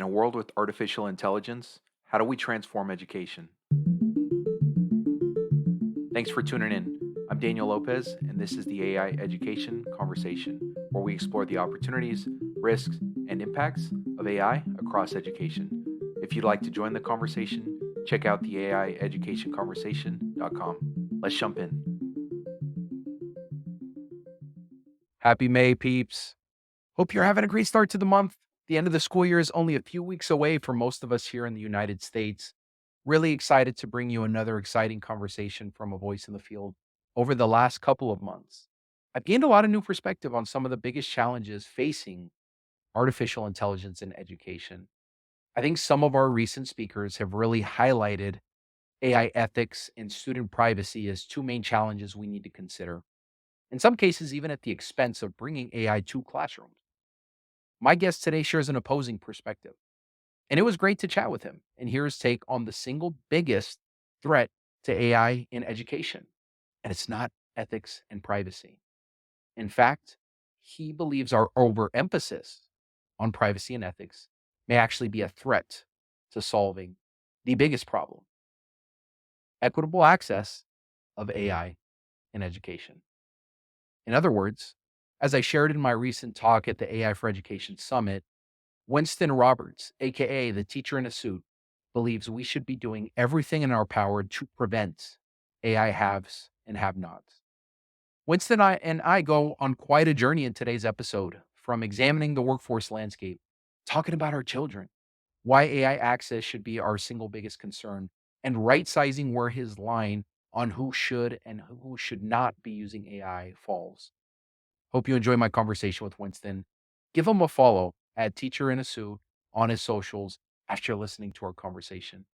In a world with artificial intelligence, how do we transform education? Thanks for tuning in. I'm Daniel Lopez, and this is the AI Education Conversation, where we explore the opportunities, risks, and impacts of AI across education. If you'd like to join the conversation, check out the AIeducationconversation.com. Let's jump in. Happy May, peeps. Hope you're having a great start to the month. The end of the school year is only a few weeks away for most of us here in the United States. Really excited to bring you another exciting conversation from a voice in the field. Over the last couple of months, I've gained a lot of new perspective on some of the biggest challenges facing artificial intelligence in education. I think some of our recent speakers have really highlighted AI ethics and student privacy as two main challenges we need to consider. In some cases, even at the expense of bringing AI to classrooms. My guest today shares an opposing perspective, and it was great to chat with him and hear his take on the single biggest threat to AI in education. And it's not ethics and privacy. In fact, he believes our overemphasis on privacy and ethics may actually be a threat to solving the biggest problem: equitable access of AI in education. In other words, as I shared in my recent talk at the AI for Education Summit, Winston Roberts, aka the teacher in a suit, believes we should be doing everything in our power to prevent AI haves and have nots. Winston and I go on quite a journey in today's episode, from examining the workforce landscape, talking about our children, why AI access should be our single biggest concern, and right sizing where his line on who should and who should not be using AI falls. Hope you enjoy my conversation with Winston. Give him a follow at Teacher in a Suit on his socials after listening to our conversation.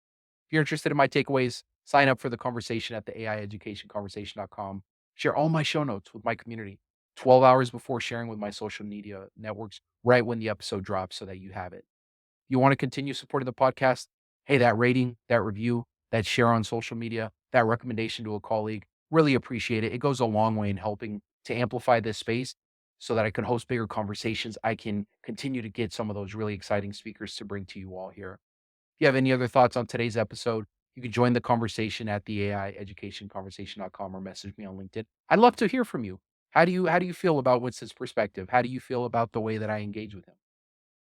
If you're interested in my takeaways, sign up for the conversation at the AIeducationconversation.com. Share all my show notes with my community 12 hours before sharing with my social media networks right when the episode drops so that you have it. If you want to continue supporting the podcast, hey, that rating, that review, that share on social media, that recommendation to a colleague, really appreciate it. It goes a long way in helping to amplify this space so that I can host bigger conversations. I can continue to get some of those really exciting speakers to bring to you all here. If you have any other thoughts on today's episode, you can join the conversation at the AIeducationconversation.com or message me on LinkedIn. I'd love to hear from you. How do you feel about Winston's perspective? How do you feel about the way that I engage with him?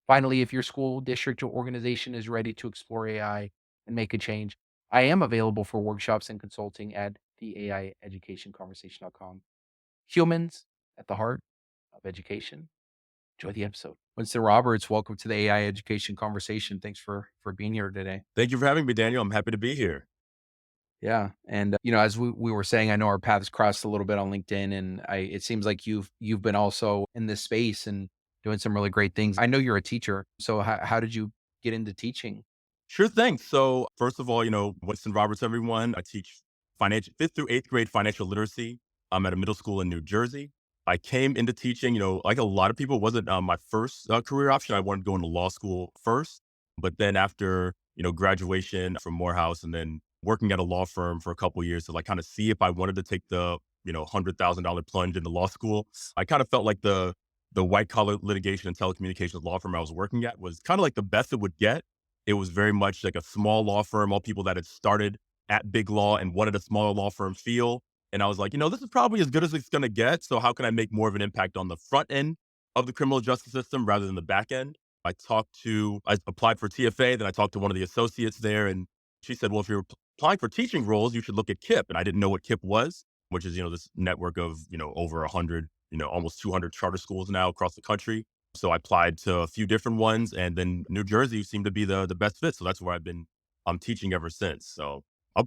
Finally, if your school, district, or organization is ready to explore AI and make a change, I am available for workshops and consulting at the AIeducationconversation.com. Humans at the heart of education. Enjoy the episode. Winston Roberts, welcome to the AI Education Conversation. Thanks for being here today. Thank you for having me, Daniel. I'm happy to be here. Yeah, and as we were saying, I know our paths crossed a little bit on LinkedIn, and it seems like you've been also in this space and doing some really great things. I know you're a teacher, so how did you get into teaching? Sure thing. So, first of all, Winston Roberts, everyone. I teach financial fifth through eighth grade financial literacy. I'm at a middle school in New Jersey. I came into teaching, like a lot of people, wasn't my first career option. I wanted to go into law school first, but then after graduation from Morehouse and then working at a law firm for a couple years to like kind of see if I wanted to take the $100,000 plunge into law school. I kind of felt like the white collar litigation and telecommunications law firm I was working at was kind of like the best it would get. It was very much like a small law firm, all people that had started at big law and wanted a smaller law firm feel. And I was like, this is probably as good as it's going to get. So how can I make more of an impact on the front end of the criminal justice system rather than the back end? I applied for TFA, then I talked to one of the associates there, and she said, well, if you're applying for teaching roles, you should look at KIP. And I didn't know what KIP was, which is, this network of, over 100, almost 200 charter schools now across the country. So I applied to a few different ones, and then New Jersey seemed to be the best fit. So that's where I've been teaching ever since. So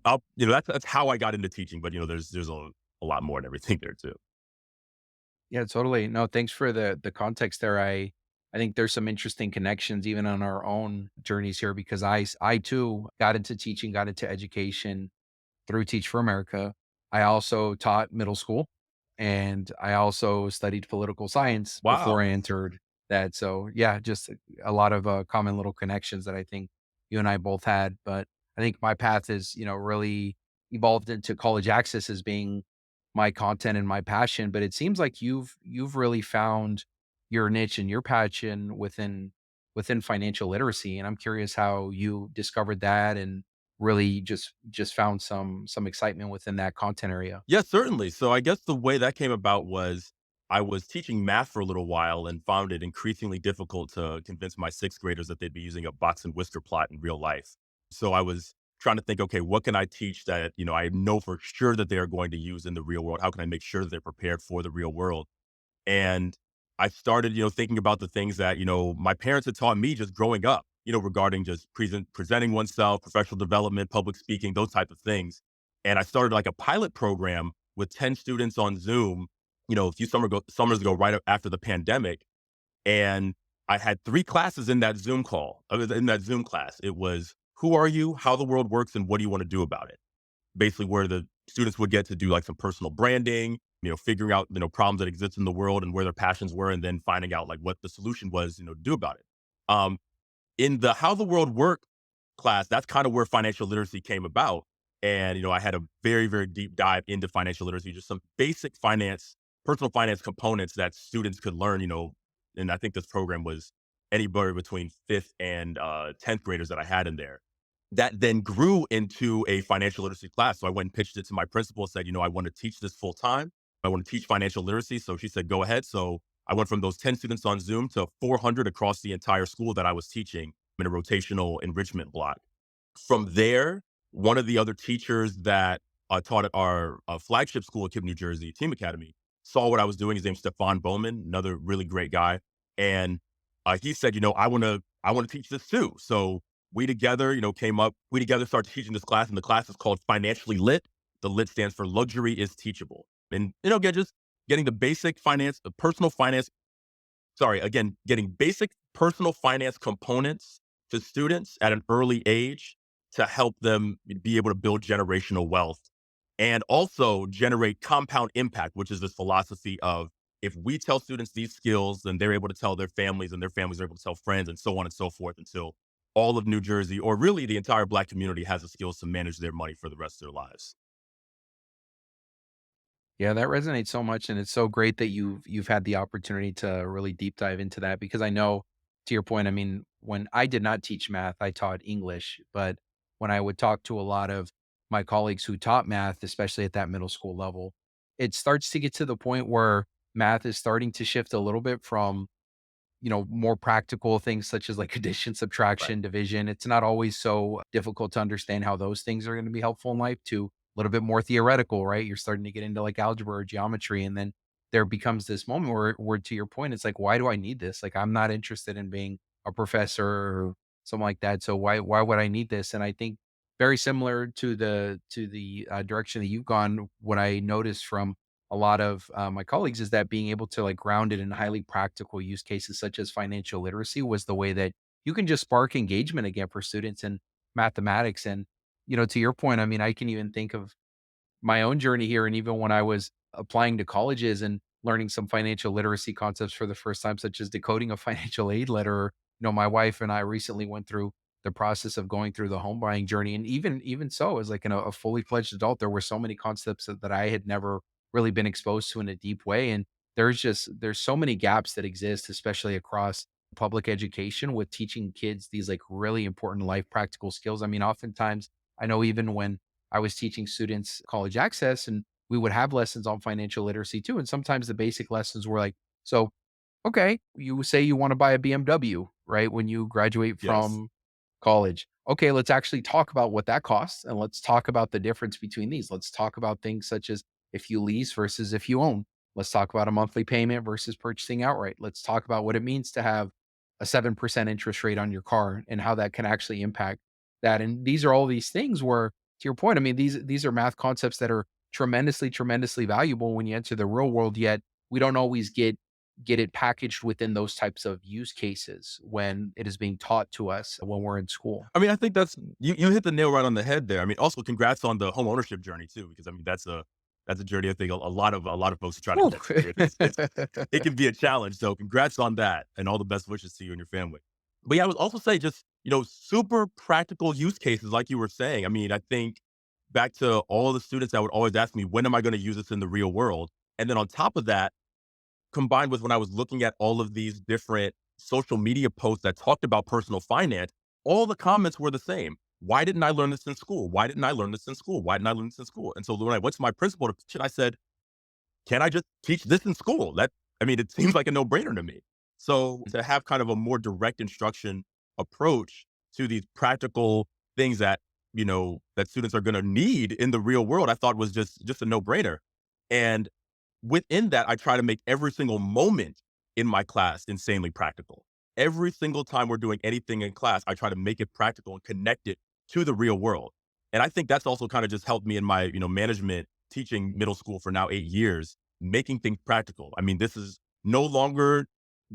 that's how I got into teaching. But there's a lot more and everything there too. Yeah, totally. No, thanks for the context there. I think there's some interesting connections even on our own journeys here because I too got into teaching, got into education through Teach for America. I also taught middle school and I also studied political science before I Wow. entered that. So yeah, just a lot of common little connections that I think you and I both had. But I think my path is, really evolved into college access as being my content and my passion. But it seems like you've really found your niche and your passion within within financial literacy. And I'm curious how you discovered that and really just found some excitement within that content area. Yeah, certainly. So I guess the way that came about was I was teaching math for a little while and found it increasingly difficult to convince my sixth graders that they'd be using a box and whisker plot in real life. So I was trying to think, okay, what can I teach that, I know for sure that they are going to use in the real world? How can I make sure that they're prepared for the real world? And I started, thinking about the things that, my parents had taught me just growing up, regarding just presenting oneself, professional development, public speaking, those type of things. And I started like a pilot program with 10 students on Zoom, a few summers ago, right after the pandemic. And I had 3 classes in that Zoom call, in that Zoom class. It was who are you, how the world works, and what do you want to do about it? Basically where the students would get to do like some personal branding, figuring out, problems that exist in the world and where their passions were, and then finding out like what the solution was, to do about it. Um, in the how the world work class, that's kind of where financial literacy came about. And, I had a very, very deep dive into financial literacy, just some basic personal finance components that students could learn, and I think this program was anybody between fifth and 10th graders that I had in there. That then grew into a financial literacy class. So I went and pitched it to my principal, said, I want to teach this full time. I want to teach financial literacy. So she said, go ahead. So I went from those 10 students on Zoom to 400 across the entire school that I was teaching in a rotational enrichment block. From there, one of the other teachers that taught at our flagship school at KIPP, New Jersey, Team Academy, saw what I was doing. His name's Stefan Bowman, another really great guy. And he said, I want to teach this too. So we together, we together started teaching this class, and the class is called Financially Lit. The lit stands for Luxury is Teachable. And, just getting the basic personal finance, again, getting basic personal finance components to students at an early age to help them be able to build generational wealth and also generate compound impact, which is this philosophy of if we tell students these skills, then they're able to tell their families and their families are able to tell friends and so on and so forth until all of New Jersey or really the entire Black community has the skills to manage their money for the rest of their lives. Yeah, that resonates so much, and it's so great that you've had the opportunity to really deep dive into that because I know, to your point, I mean, when I did not teach math, I taught English, but when I would talk to a lot of my colleagues who taught math, especially at that middle school level, it starts to get to the point where math is starting to shift a little bit from more practical things such as like addition, Right. subtraction, division. It's not always so difficult to understand how those things are going to be helpful in life to a little bit more theoretical, right? You're starting to get into like algebra or geometry. And then there becomes this moment where to your point, it's like, why do I need this? Like, I'm not interested in being a professor or something like that. So why would I need this? And I think very similar to the direction that you've gone, what I noticed from a lot of my colleagues is that being able to like ground it in highly practical use cases such as financial literacy was the way that you can just spark engagement again for students in mathematics. And to your point, I mean, I can even think of my own journey here. And even when I was applying to colleges and learning some financial literacy concepts for the first time, such as decoding a financial aid letter, my wife and I recently went through the process of going through the home buying journey. And even so, as like a fully fledged adult, there were so many concepts that I had never really been exposed to in a deep way. And there's so many gaps that exist, especially across public education with teaching kids these like really important life practical skills. I mean, oftentimes I know even when I was teaching students college access and we would have lessons on financial literacy too. And sometimes the basic lessons were like, so, okay, you say you want to buy a BMW, right? When you graduate Yes. from college. Okay, let's actually talk about what that costs and let's talk about the difference between these. Let's talk about things such as if you lease versus if you own. Let's talk about a monthly payment versus purchasing outright. Let's talk about what it means to have a 7% interest rate on your car and how that can actually impact that. And these are all these things where, to your point, I mean, these are math concepts that are tremendously, tremendously valuable when you enter the real world, yet we don't always get it packaged within those types of use cases when it is being taught to us when we're in school. I mean, I think that's you hit the nail right on the head there. I mean, also congrats on the home ownership journey too, because I mean that's a journey I think a lot of folks are trying to Whew. catch up with. It can be a challenge. So congrats on that, and all the best wishes to you and your family. But yeah, I would also say just super practical use cases like you were saying. I mean, I think back to all the students that would always ask me, when am I going to use this in the real world? And then on top of that, combined with when I was looking at all of these different social media posts that talked about personal finance, all the comments were the same. Why didn't I learn this in school? Why didn't I learn this in school? Why didn't I learn this in school? And so when I went to my principal to teach it, I said, can I just teach this in school? I mean, it seems like a no-brainer to me. So to have kind of a more direct instruction approach to these practical things that, that students are going to need in the real world, I thought was just a no-brainer. And within that, I try to make every single moment in my class insanely practical. Every single time we're doing anything in class, I try to make it practical and connect it to the real world. And I think that's also kind of just helped me in my, management teaching middle school for now 8 years, making things practical. I mean, this is no longer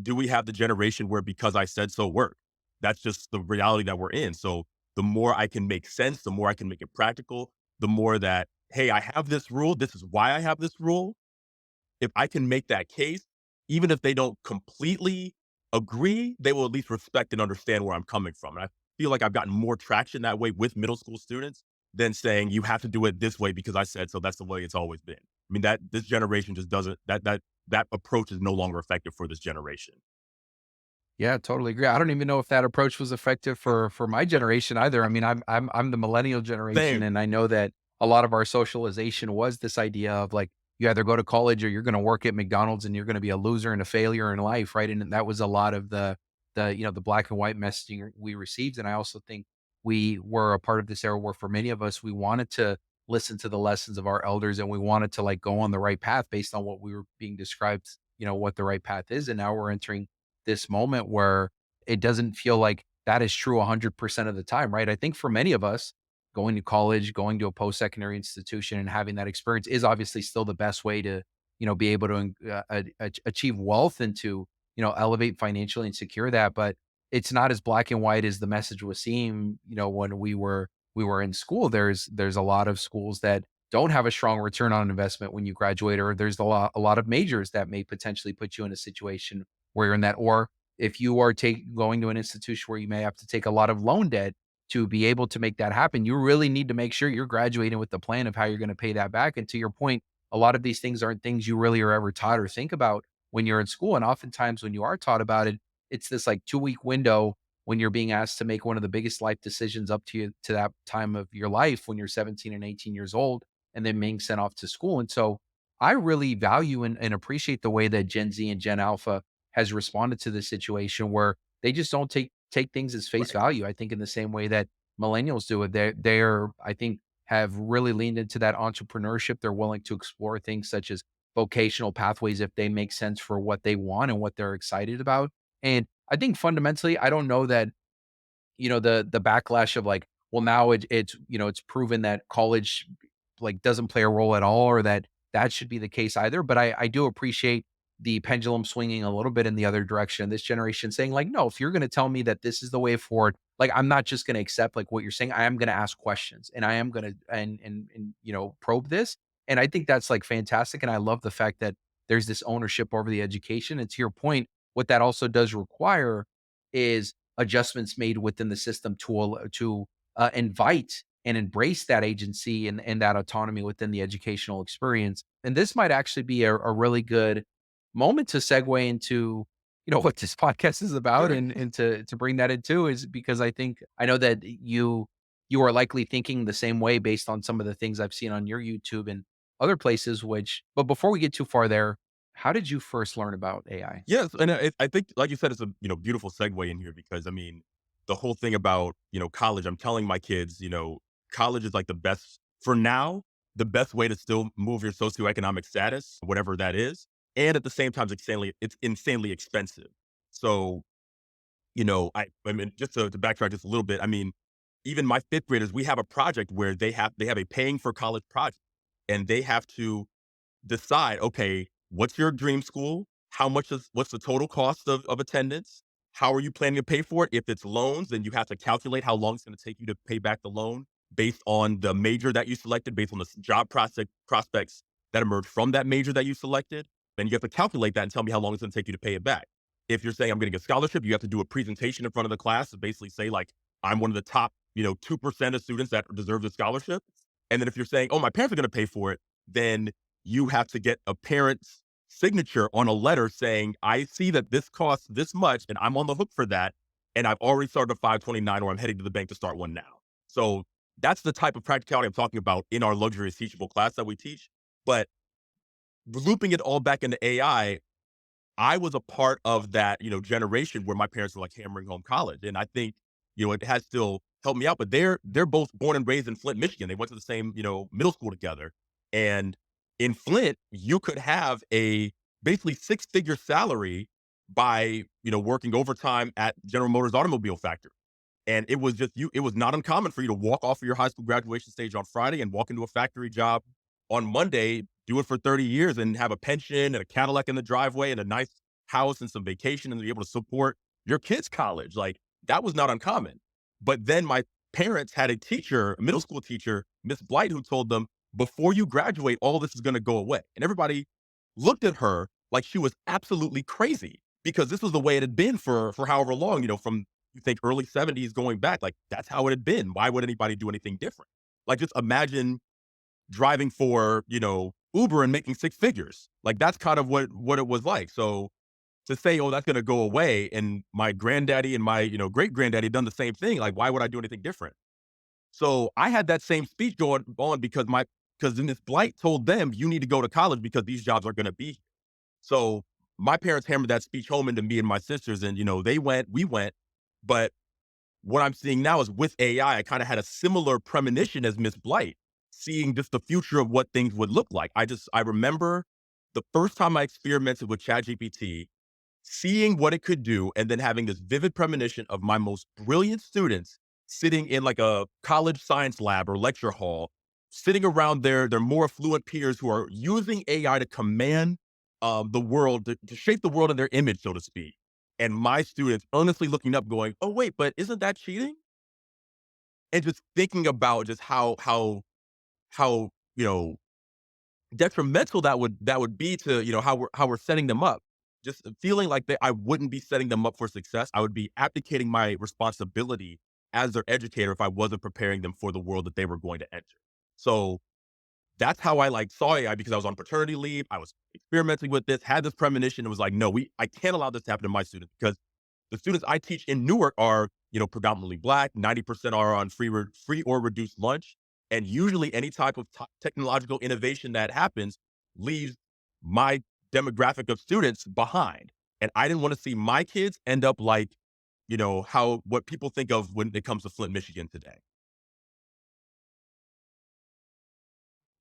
do we have the generation where because I said so work. That's just the reality that we're in. So the more I can make sense, the more I can make it practical, the more that, hey, I have this rule. This is why I have this rule. If I can make that case, even if they don't completely agree, they will at least respect and understand where I'm coming from. And I feel like I've gotten more traction that way with middle school students than saying you have to do it this way because I said so. That's the way it's always been. I mean, that this generation just doesn't that approach is no longer effective for this generation. Yeah, totally agree. I don't even know if that approach was effective for my generation either. I mean, I'm the millennial generation, Same. and I know that a lot of our socialization was this idea of like you either go to college or you're going to work at McDonald's and you're going to be a loser and a failure in life, right? And that was a lot of the black and white messaging we received. And I also think we were a part of this era where for many of us we wanted to listen to the lessons of our elders and we wanted to like go on the right path based on what we were being described, what the right path is. And now we're entering this moment where it doesn't feel like that is true 100% of the time, right? I think for many of us, going to college, going to a post-secondary institution and having that experience is obviously still the best way to, be able to achieve wealth and to, elevate financially and secure that. But it's not as black and white as the message was seen, when we were in school. There's a lot of schools that don't have a strong return on investment when you graduate, or there's a lot of majors that may potentially put you in a situation where you're in that. Or if you are going to an institution where you may have to take a lot of loan debt to be able to make that happen, you really need to make sure you're graduating with the plan of how you're going to pay that back. And to your point, a lot of these things aren't things you really are ever taught or think about when you're in school. And oftentimes when you are taught about it, it's this like 2 week window when you're being asked to make one of the biggest life decisions up to you to that time of your life when you're 17 and 18 years old and then being sent off to school. And so I really value and appreciate the way that Gen Z and Gen Alpha has responded to this situation where they just don't take things as face Right. value. I think in the same way that millennials do it. They're I think have really leaned into that entrepreneurship. They're willing to explore things such as vocational pathways if they make sense for what they want and what they're excited about. And I think fundamentally, I don't know that the backlash of like, well, now it's proven that college like doesn't play a role at all, or that should be the case either. But I do appreciate the pendulum swinging a little bit in the other direction. This generation saying like, no, if you're going to tell me that this is the way forward, like I'm not just going to accept like what you're saying. I am going to ask questions, and I am going to and probe this. And I think that's like fantastic. And I love the fact that there's this ownership over the education. And to your point, what that also does require is adjustments made within the system to invite and embrace that agency and that autonomy within the educational experience. And this might actually be a really good moment to segue into what this podcast is about Sure. and to bring that into is because I know that you are likely thinking the same way based on some of the things I've seen on your YouTube and other places. But before we get too far there, how did you first learn about AI? Yes, and I think, like you said, it's a beautiful segue in here because I mean, the whole thing about college. I'm telling my kids, college is like the best for now, the best way to still move your socioeconomic status, whatever that is, and at the same time, it's insanely expensive. So I mean, just to backtrack just a little bit, I mean, even my fifth graders, we have a project where they have a paying for college project, and they have to decide, okay, what's your dream school? What's the total cost of attendance? How are you planning to pay for it? If it's loans, then you have to calculate how long it's going to take you to pay back the loan based on the major that you selected, based on the job prospects that emerge from that major that you selected. Then you have to calculate that and tell me how long it's going to take you to pay it back. If you're saying I'm getting a scholarship, you have to do a presentation in front of the class to basically say like I'm one of the top 2% of students that deserve the scholarship. And then if you're saying, oh, my parents are going to pay for it, then you have to get a parent's signature on a letter saying, I see that this costs this much and I'm on the hook for that. And I've already started a 529 or I'm heading to the bank to start one now. So that's the type of practicality I'm talking about in our luxurious teachable class that we teach. But looping it all back into I was a part of that, generation where my parents were like hammering home college. And I think, it has still helped me out. But they're both born and raised in Flint, Michigan. They went to the same, middle school together. And in Flint, you could have a basically six-figure salary by, working overtime at General Motors Automobile Factory. And it was not uncommon for you to walk off of your high school graduation stage on Friday and walk into a factory job on Monday, do it for 30 years and have a pension and a Cadillac in the driveway and a nice house and some vacation and be able to support your kids' college. Like that was not uncommon. But then my parents had a middle school teacher, Miss Blight, who told them, before you graduate, all this is going to go away. And everybody looked at her like she was absolutely crazy because this was the way it had been for however long, from you think early 70s going back, like that's how it had been. Why would anybody do anything different? Like just imagine driving for, Uber and making six figures. Like that's kind of what it was like. So to say, oh, that's gonna go away, and my granddaddy and my, great granddaddy done the same thing, like why would I do anything different? So I had that same speech going on because then this blight told them you need to go to college because these jobs are gonna be. So my parents hammered that speech home into me and my sisters, and they went, we went, but what I'm seeing now is with AI, I kind of had a similar premonition as Miss Blight, seeing just the future of what things would look like. I remember the first time I experimented with ChatGPT, seeing what it could do, and then having this vivid premonition of my most brilliant students sitting in like a college science lab or lecture hall, sitting around their more affluent peers who are using AI to command the world, to shape the world in their image, so to speak. And my students honestly looking up, going, "Oh wait, but isn't that cheating?" And just thinking about just how detrimental that would be to, how we're setting them up. Just feeling like that I wouldn't be setting them up for success. I would be abdicating my responsibility as their educator if I wasn't preparing them for the world that they were going to enter. So that's how I like saw AI because I was on paternity leave. I was experimenting with this, had this premonition, and was like, no, I can't allow this to happen to my students because the students I teach in Newark are, predominantly black. 90% are on free or reduced lunch. And usually any type of technological innovation that happens leaves my demographic of students behind. And I didn't want to see my kids end up like, how what people think of when it comes to Flint, Michigan today.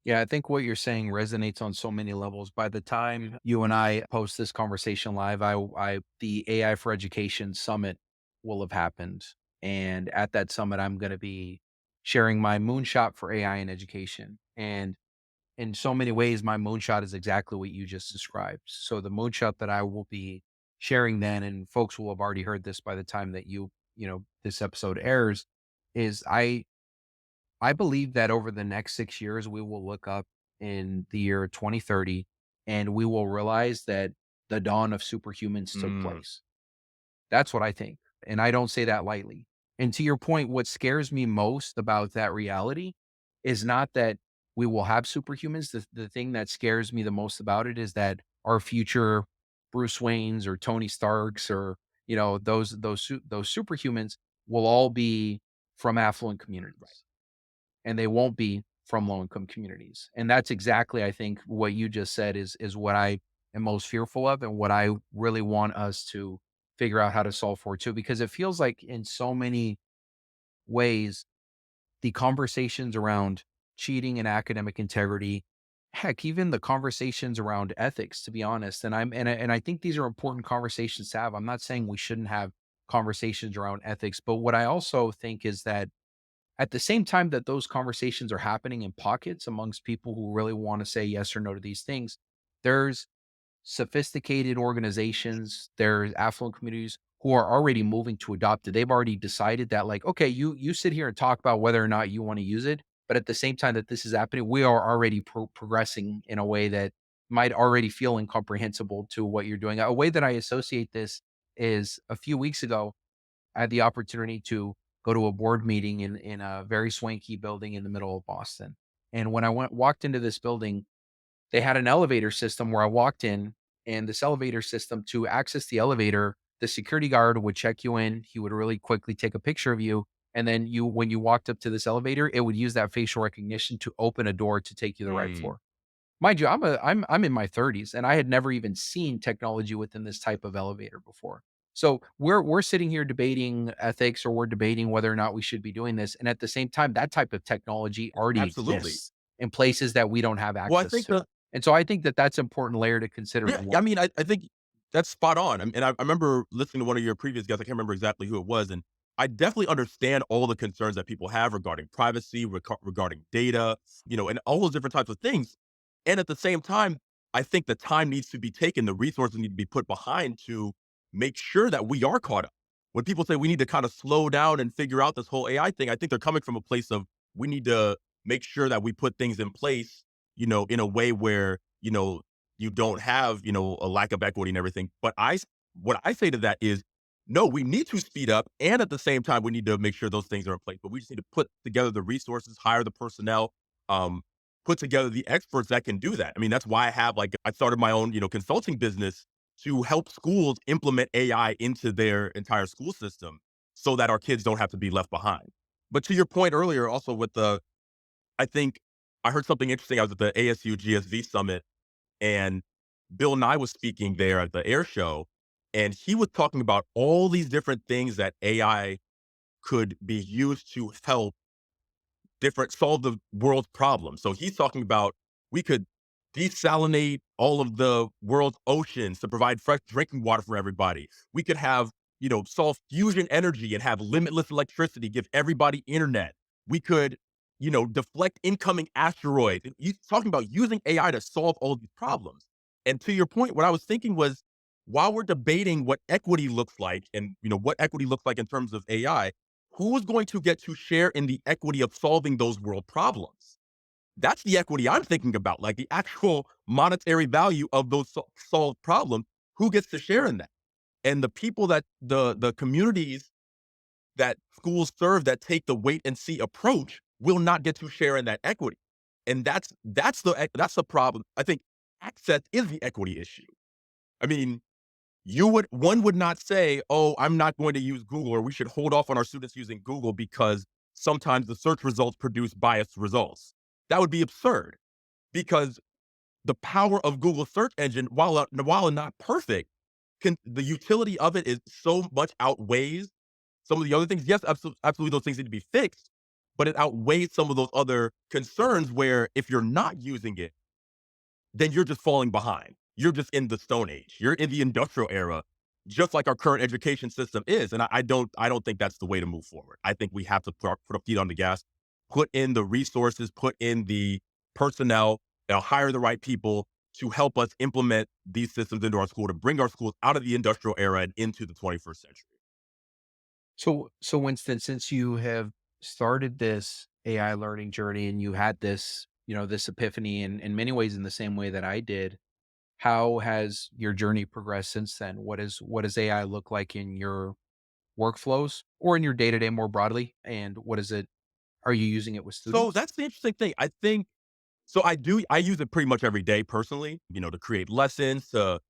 Yeah, I think what you're saying resonates on so many levels. By the time you and I post this conversation live, the AI for Education Summit will have happened. And at that summit, I'm going to be sharing my moonshot for AI in education. And in so many ways, my moonshot is exactly what you just described. So the moonshot that I will be sharing then, and folks will have already heard this by the time that this episode airs, is I believe that over the next 6 years, we will look up in the year 2030 and we will realize that the dawn of superhumans took Mm, place. That's what I think. And I don't say that lightly. And to your point, what scares me most about that reality is not that we will have superhumans. The thing that scares me the most about it is that our future Bruce Waynes or Tony Starks or those superhumans will all be from affluent right. communities and they won't be from low income communities. And that's exactly, I think, what you just said is what I am most fearful of and what I really want us to figure out how to solve for too, because it feels like in so many ways, the conversations around cheating and academic integrity, heck, even the conversations around ethics, to be honest. And I think these are important conversations to have. I'm not saying we shouldn't have conversations around ethics, but what I also think is that at the same time that those conversations are happening in pockets amongst people who really want to say yes or no to these things, there's sophisticated organizations, there's affluent communities who are already moving to adopt it. They've already decided that, like, okay, you sit here and talk about whether or not you want to use it, but at the same time that this is happening, we are already progressing in a way that might already feel incomprehensible to what you're doing. A way that I associate this is a few weeks ago, I had the opportunity to go to a board meeting in a very swanky building in the middle of Boston. And when I walked into this building, They had an elevator system where I walked in, and this elevator system, to access the elevator, the security guard would check you in. He would really quickly take a picture of you. And then when you walked up to this elevator, it would use that facial recognition to open a door to take you to the right Mm, floor. Mind you, I'm in my 30s and I had never even seen technology within this type of elevator before. So we're sitting here debating ethics, or we're debating whether or not we should be doing this. And at the same time, that type of technology already absolutely. exists in places that we don't have Well, I access think to. And so I think that that's an important layer to consider as yeah, I well. mean, I think that's spot on. And I remember listening to one of your previous guests. I can't remember exactly who it was, and I definitely understand all the concerns that people have regarding privacy, regarding data, and all those different types of things. And at the same time, I think the time needs to be taken, the resources need to be put behind to make sure that we are caught up. When people say we need to kind of slow down and figure out this whole AI thing, I think they're coming from a place of we need to make sure that we put things in place, in a way where, you don't have, a lack of equity and everything. But what I say to that is, no, we need to speed up, and at the same time, we need to make sure those things are in place. But we just need to put together the resources, hire the personnel, um, put together the experts that can do that. I mean, that's why I started my own, consulting business to help schools implement AI into their entire school system so that our kids don't have to be left behind. But to your point earlier, also I think I heard something interesting. I was at the ASU GSV summit, and Bill Nye was speaking there at the air show, and he was talking about all these different things that AI could be used to help solve the world's problems. So he's talking about we could desalinate all of the world's oceans to provide fresh drinking water for everybody. We could have, solve fusion energy and have limitless electricity, give everybody internet. We could, deflect incoming asteroids. He's talking about using AI to solve all these problems. And to your point, what I was thinking was while we're debating what equity looks like and what equity looks like in terms of AI, who is going to get to share in the equity of solving those world problems? That's the equity I'm thinking about, like the actual monetary value of those solved problems. Who gets to share in that? And the people that the communities that schools serve that take the wait and see approach will not get to share in that equity. And that's the problem. I think access is the equity issue. I mean, one would not say, "Oh, I'm not going to use Google," or "We should hold off on our students using Google because sometimes the search results produce biased results." That would be absurd because the power of Google search engine, while not perfect, the utility of it is so much outweighs some of the other things. Yes, absolutely, those things need to be fixed, but it outweighs some of those other concerns where if you're not using it, then you're just falling behind. You're just in the Stone Age. You're in the industrial era, just like our current education system is. And I don't think that's the way to move forward. I think we have to put our feet on the gas, put in the resources, put in the personnel, hire the right people to help us implement these systems into our school to bring our schools out of the industrial era and into the 21st century. So Winston, since you have started this AI learning journey and you had this, this epiphany in many ways in the same way that I did, how has your journey progressed since then? What does AI look like in your workflows or in your day-to-day more broadly? And what is it are you using it with So students? that's the interesting thing. I think so I use it pretty much every day personally, to create lessons, to,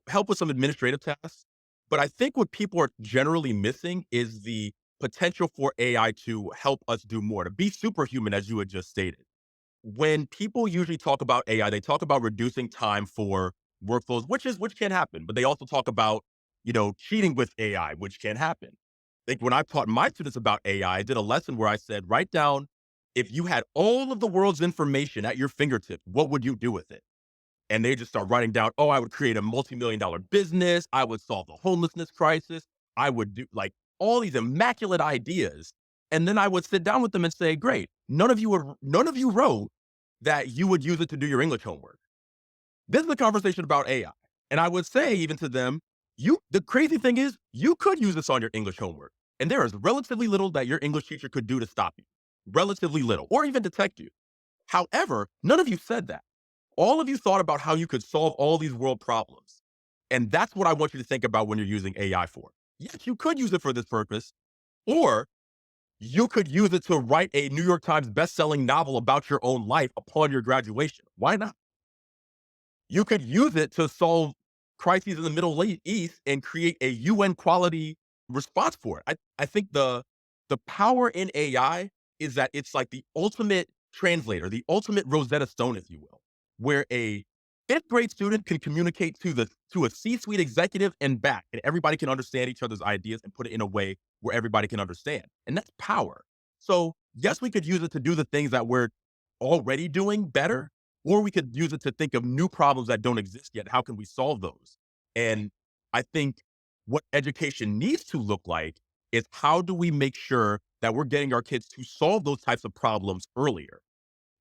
help with some administrative tasks. But I think what people are generally missing is the potential for AI to help us do more, to be superhuman, as you had just stated. When people usually talk about AI, they talk about reducing time for workflows, which can happen, but they also talk about, cheating with AI, which can happen. Like when I taught my students about AI, I did a lesson where I said, write down if you had all of the world's information at your fingertips, what would you do with it? And they just start writing down, oh, I would create a multi-million dollar business. I would solve the homelessness crisis. I would do like all these immaculate ideas. And then I would sit down with them and say, great, none of you wrote that you would use it to do your English homework. This is a conversation about AI. And I would say even to them, the crazy thing is you could use this on your English homework. And there is relatively little that your English teacher could do to stop you. Relatively little, or even detect you. However, none of you said that. All of you thought about how you could solve all these world problems. And that's what I want you to think about when you're using AI for. Yes, you could use it for this purpose, or you could use it to write a New York Times best-selling novel about your own life upon your graduation. Why not? you could use it to solve crises in the East and create a UN quality response for it. I think the power in AI is that it's like the ultimate translator, the ultimate Rosetta Stone, if you will, where a fifth grade student can communicate to a C-suite executive and back, and everybody can understand each other's ideas and put it in a way where everybody can understand. And that's power. So yes, we could use it to do the things that we're already doing better, or we could use it to think of new problems that don't exist yet. How can we solve those? And I think what education needs to look like is how do we make sure that we're getting our kids to solve those types of problems earlier?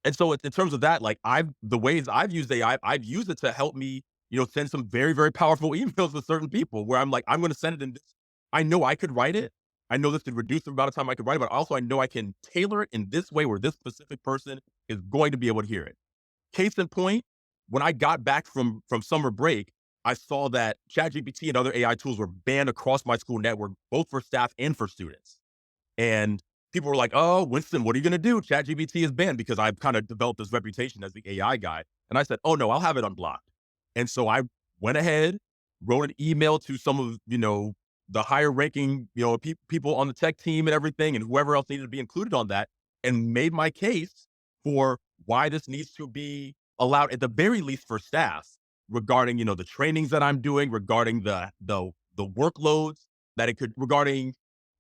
And so in terms of that, like the ways I've used AI, I've used it to help me, send some very, very powerful emails to certain people where I'm like, I'm going to send it in this. I know I could write it. I know this could reduce the amount of time I could write it, but also I know I can tailor it in this way where this specific person is going to be able to hear it. Case in point, when I got back from summer break, I saw that ChatGPT and other AI tools were banned across my school network, both for staff and for students. And people were like, "Oh, Winston, what are you going to do? ChatGPT is banned," because I've kind of developed this reputation as the AI guy. And I said, "Oh no, I'll have it unblocked." And so I went ahead, wrote an email to some of the higher ranking people on the tech team and everything, and whoever else needed to be included on that, and made my case for why this needs to be allowed at the very least for staff regarding the trainings that I'm doing, regarding the workloads that it could regarding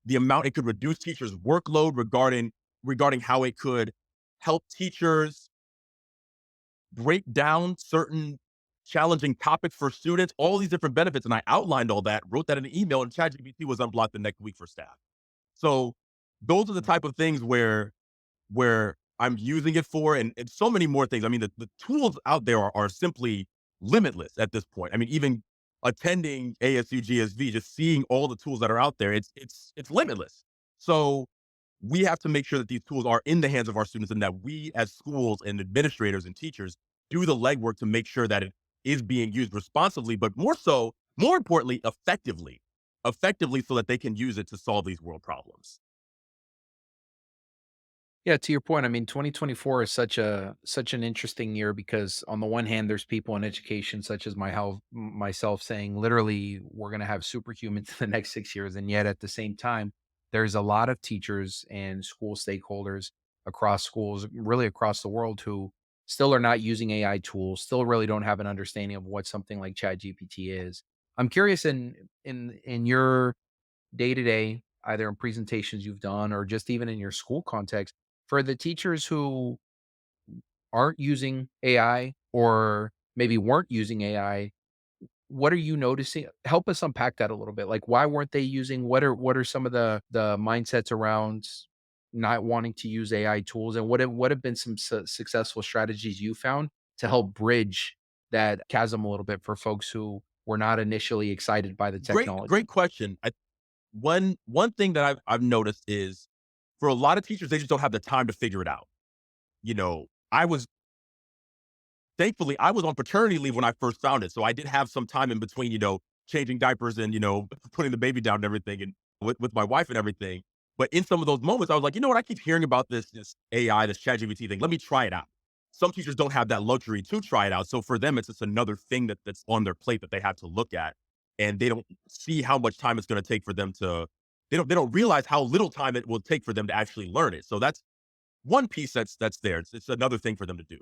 the amount it could reduce teachers' workload regarding how it could help teachers break down certain challenging topics for students, all these different benefits. And I outlined all that, wrote that in an email, and ChatGPT was unblocked the next week for staff. So those are the type of things where I'm using it for, and so many more things. I mean, the tools out there are simply limitless at this point. I mean, even attending ASU GSV, just seeing all the tools that are out there, it's limitless. So we have to make sure that these tools are in the hands of our students and that we as schools and administrators and teachers do the legwork to make sure that it is being used responsibly, but more importantly, effectively so that they can use it to solve these world problems. Yeah, to your point, I mean, 2024 is such an interesting year because on the one hand, there's people in education such as myself saying literally we're going to have superhumans in the next 6 years, and yet at the same time, there's a lot of teachers and school stakeholders across schools, really across the world, who still are not using AI tools, still really don't have an understanding of what something like ChatGPT is. I'm curious in your day to day, either in presentations you've done or just even in your school context, for the teachers who aren't using AI or maybe weren't using AI, what are you noticing? Help us unpack that a little bit. Like, why weren't they using? What are some of the mindsets around not wanting to use AI tools, and what have been some successful strategies you found to help bridge that chasm a little bit for folks who were not initially excited by the Great technology? question. One thing that I've noticed is for a lot of teachers, they just don't have the time to figure it out. I was thankfully I was on paternity leave when I first found it. So I did have some time in between, changing diapers and, putting the baby down and everything and with my wife and everything. But in some of those moments, I was like, you know what? I keep hearing about this AI, this ChatGPT thing. Let me try it out. Some teachers don't have that luxury to try it out. So for them, it's just another thing that's on their plate that they have to look at. And they don't see how much time it's going to take for them to they don't realize how little time it will take for them to actually learn it. So that's one piece that's there. It's another thing for them to do.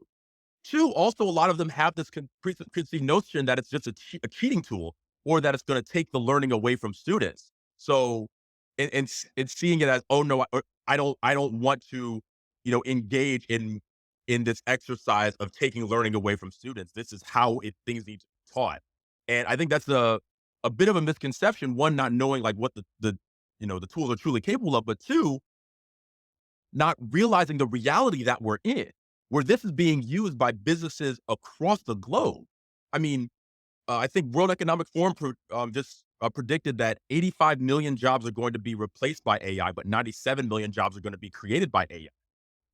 Two, also, a lot of them have this preconceived notion that it's just a cheating tool or that it's going to take the learning away from students. So, and seeing it as, oh no, I don't want to, engage in this exercise of taking learning away from students. This is how things need to be taught, and I think that's a bit of a misconception. One, not knowing like what the tools are truly capable of, but two, not realizing the reality that we're in, where this is being used by businesses across the globe. I mean, I think World Economic Forum just predicted that 85 million jobs are going to be replaced by AI, but 97 million jobs are going to be created by AI.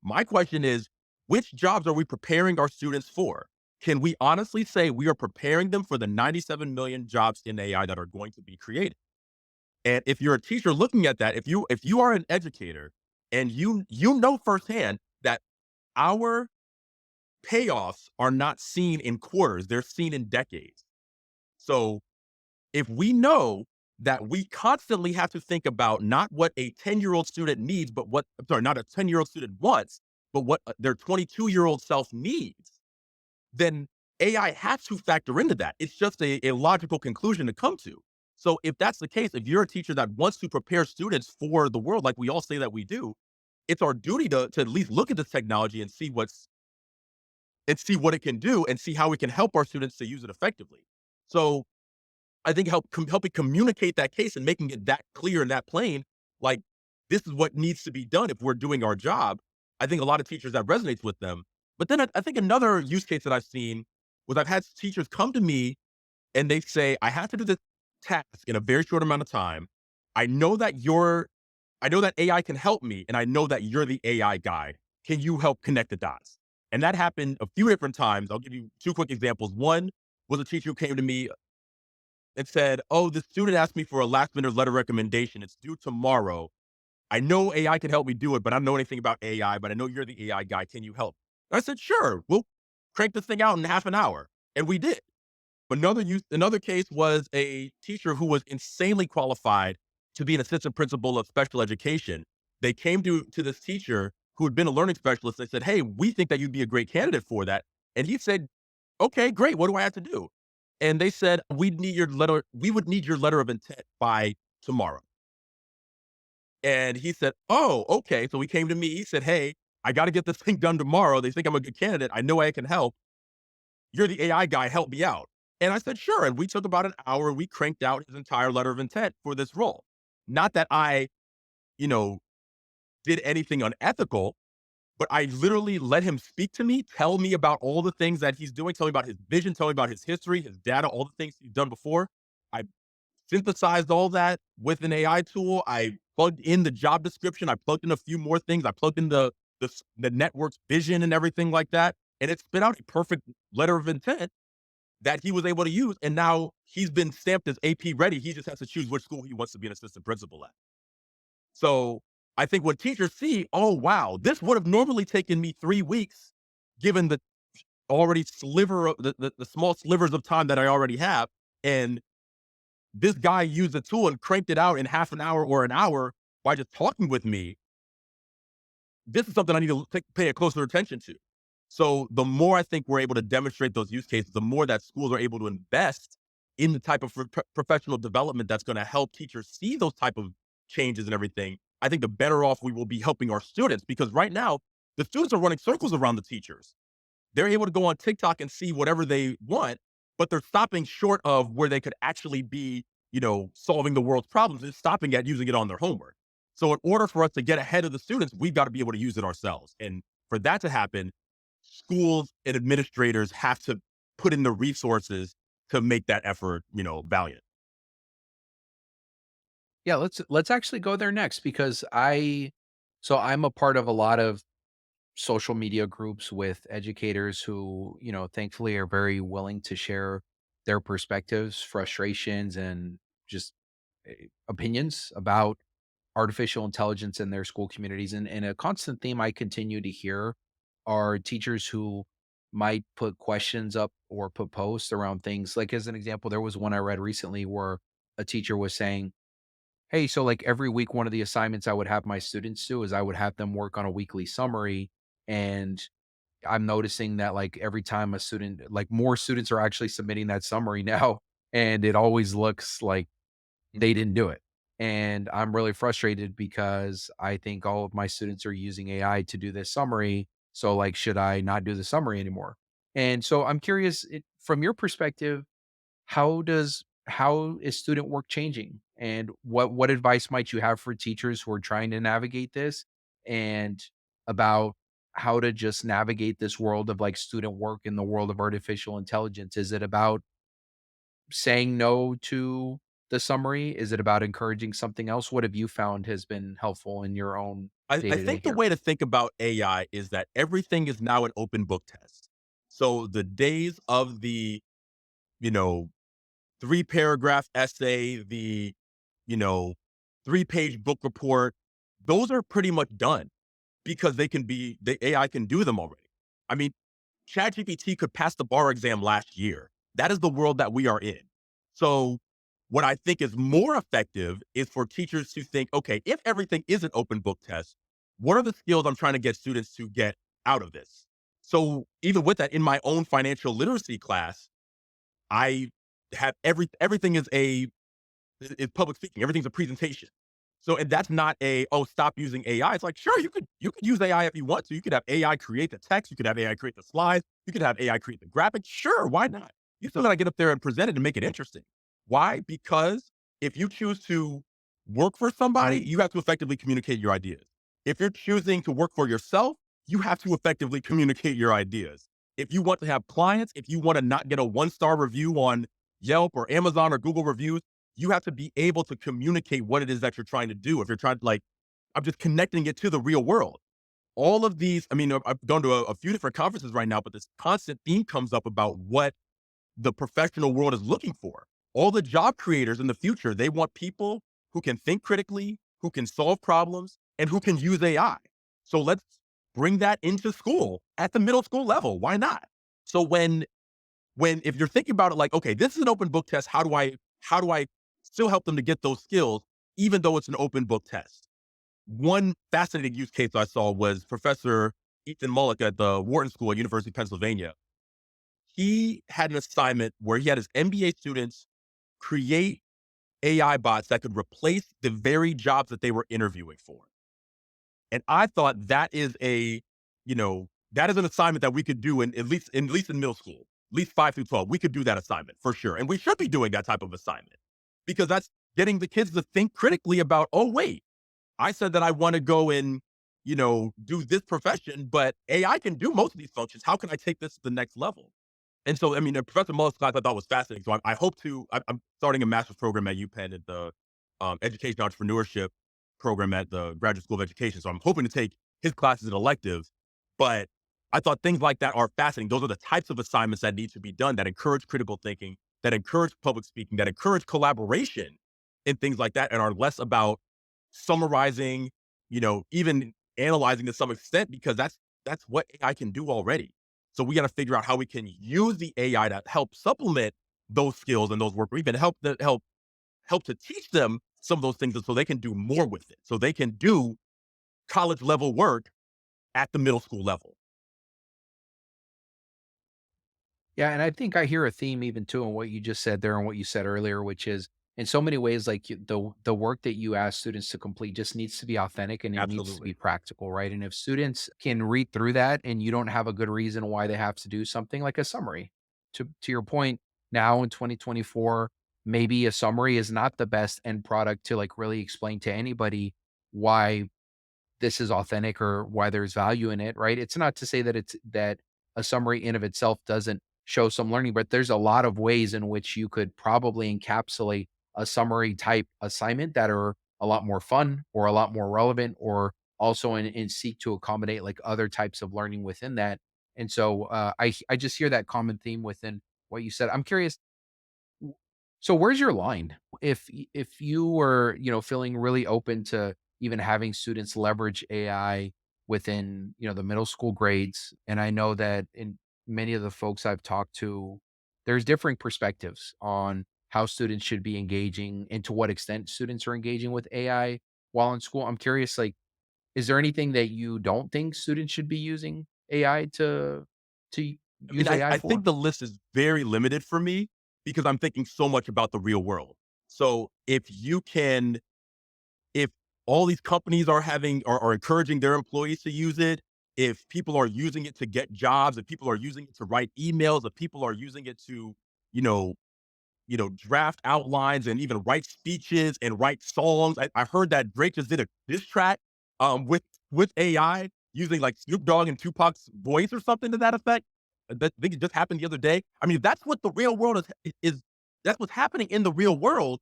My question is, which jobs are we preparing our students for? Can we honestly say we are preparing them for the 97 million jobs in AI that are going to be created? And if you're a teacher looking at that, if you are an educator and you know firsthand that our payoffs are not seen in quarters, they're seen in decades. So if we know that we constantly have to think about not what a 10-year-old student needs, but what, I'm sorry, not a 10-year-old student wants, but what their 22-year-old self needs, then AI has to factor into that. It's just a logical conclusion to come to. So if that's the case, if you're a teacher that wants to prepare students for the world, like we all say that we do, it's our duty to at least look at this technology and see what it can do and see how we can help our students to use it effectively. So I think helping communicate that case and making it that clear and that plain, like this is what needs to be done if we're doing our job. I think a lot of teachers that resonates with them. But then I think another use case that I've seen was I've had teachers come to me and they say, I have to do this task in a very short amount of time. I know that you're, I know that AI can help me, and I know that you're the AI guy. Can you help connect the dots? And that happened a few different times. I'll give you two quick examples. One was a teacher who came to me and said, "Oh, the student asked me for a last minute letter recommendation. It's due tomorrow. I know AI can help me do it, but I don't know anything about AI, but I know you're the AI guy. Can you help?" I said, "Sure, we'll crank this thing out in half an hour." And we did. Another case was a teacher who was insanely qualified to be an assistant principal of special education. They came to this teacher who had been a learning specialist. They said, "Hey, we think that you'd be a great candidate for that." And he said, "Okay, great. What do I have to do?" And they said, we would need your letter of intent by tomorrow." And he said, "Oh, okay." So he came to me. He said, "Hey, I got to get this thing done tomorrow. They think I'm a good candidate. I know I can help. You're the AI guy. Help me out." And I said, "Sure." And we took about an hour. We cranked out his entire letter of intent for this role. Not that I, you know, did anything unethical, but I literally let him speak to me, tell me about all the things that he's doing, tell me about his vision, tell me about his history, his data, all the things he's done before. I synthesized all that with an AI tool. I plugged in the job description. I plugged in a few more things. I plugged in the network's vision and everything like that. And it spit out a perfect letter of intent that he was able to use. And now he's been stamped as AP ready. He just has to choose which school he wants to be an assistant principal at. So I think when teachers see, oh, wow, this would have normally taken me 3 weeks, given the already sliver of the small slivers of time that I already have. And this guy used the tool and cranked it out in half an hour or an hour by just talking with me. This is something I need to pay a closer attention to. So the more I think we're able to demonstrate those use cases, the more that schools are able to invest in the type of professional development that's going to help teachers see those type of changes and everything. I think the better off we will be helping our students, because right now the students are running circles around the teachers. They're able to go on TikTok and see whatever they want, but they're stopping short of where they could actually be, solving the world's problems. They're stopping at using it on their homework. So in order for us to get ahead of the students, we've got to be able to use it ourselves. And for that to happen, schools and administrators have to put in the resources to make that effort, valiant. Yeah, let's actually go there next because I'm a part of a lot of social media groups with educators who, thankfully are very willing to share their perspectives, frustrations, and just opinions about artificial intelligence in their school communities. And a constant theme I continue to hear are teachers who might put questions up or put posts around things. Like, as an example, there was one I read recently where a teacher was saying, "Hey, so like every week, one of the assignments I would have my students do is I would have them work on a weekly summary. And I'm noticing that like every time a student, like more students are actually submitting that summary now. And it always looks like they didn't do it. And I'm really frustrated because I think all of my students are using AI to do this summary. So like, should I not do the summary anymore?" And so I'm curious, from your perspective, how is student work changing? And what advice might you have for teachers who are trying to navigate this, and about how to just navigate this world of like student work in the world of artificial intelligence? Is it about saying no to the summary? Is it about encouraging something else? What have you found has been helpful in your own day I to day think the here? way to think about AI is that everything is now an open book test. So the days of the, you know, 3 paragraph essay, the, you know, 3 page book report, those are pretty much done because the AI can do them already. I mean, ChatGPT could pass the bar exam last year. That is the world that we are in. So, what I think is more effective is for teachers to think, okay, if everything is an open book test, what are the skills I'm trying to get students to get out of this? So, even with that, in my own financial literacy class, I have everything is public speaking. Everything's a presentation. So, and that's not a, oh, stop using AI. It's like, sure, you could use AI if you want to. You could have AI create the text, you could have AI create the slides, you could have AI create the graphics. Sure, why not? You still gotta get up there and present it and make it interesting. Why? Because if you choose to work for somebody, you have to effectively communicate your ideas. If you're choosing to work for yourself, you have to effectively communicate your ideas. If you want to have clients, if you want to not get a 1-star review on Yelp or Amazon or Google reviews, you have to be able to communicate what it is that you're trying to do. If you're trying to, like, I'm just connecting it to the real world. All of these, I mean, I've gone to a few different conferences right now, but this constant theme comes up about what the professional world is looking for. All the job creators in the future, they want people who can think critically, who can solve problems, and who can use AI. So let's bring that into school at the middle school level. Why not? So when if you're thinking about it like, okay, this is an open book test, how do I still help them to get those skills even though it's an open book test? One fascinating use case I saw was Professor Ethan Mullick at the Wharton School at University of Pennsylvania. He had an assignment where he had his MBA students create AI bots that could replace the very jobs that they were interviewing for. And I thought that is that is an assignment that we could do in at least in middle school, at least 5 through 12. We could do that assignment for sure. And we should be doing that type of assignment because that's getting the kids to think critically about, oh, wait, I said that I want to go and, do this profession, but AI can do most of these functions. How can I take this to the next level? And so, I mean, Professor Muller's class I thought was fascinating. So I hope to. I'm starting a master's program at UPenn at the Education Entrepreneurship program at the Graduate School of Education. So I'm hoping to take his classes and electives. But I thought things like that are fascinating. Those are the types of assignments that need to be done that encourage critical thinking, that encourage public speaking, that encourage collaboration, and things like that, and are less about summarizing, even analyzing to some extent because that's what AI can do already. So we got to figure out how we can use the AI to help supplement those skills and those work, or even help to teach them some of those things so they can do more with it. So they can do college level work at the middle school level. Yeah, and I think I hear a theme even too in what you just said there and what you said earlier, which is in so many ways, like the work that you ask students to complete just needs to be authentic and it needs to be Absolutely. practical, right? And if students can read through that and you don't have a good reason why they have to do something like a summary, to your point, now in 2024, maybe a summary is not the best end product to like really explain to anybody why this is authentic or why there's value in it, right? It's not to say that it's that a summary in of itself doesn't show some learning, but there's a lot of ways in which you could probably encapsulate a summary type assignment that are a lot more fun or a lot more relevant or also in seek to accommodate like other types of learning within that. And so I just hear that common theme within what you said. I'm curious, so where's your line? If you were, feeling really open to even having students leverage AI within, the middle school grades, and I know that in many of the folks I've talked to, there's differing perspectives on how students should be engaging and to what extent students are engaging with AI while in school. I'm curious, like, is there anything that you don't think students should be using AI to I mean, use I, AI I think for? the list is very limited for me because I'm thinking so much about the real world. So if all these companies are encouraging their employees to use it, if people are using it to get jobs, if people are using it to write emails, if people are using it to, you know, draft outlines and even write speeches and write songs. I heard that Drake just did a diss track with AI using like Snoop Dogg and Tupac's voice or something to that effect. That I think it just happened the other day. I mean, if that's what the real world is that's what's happening in the real world,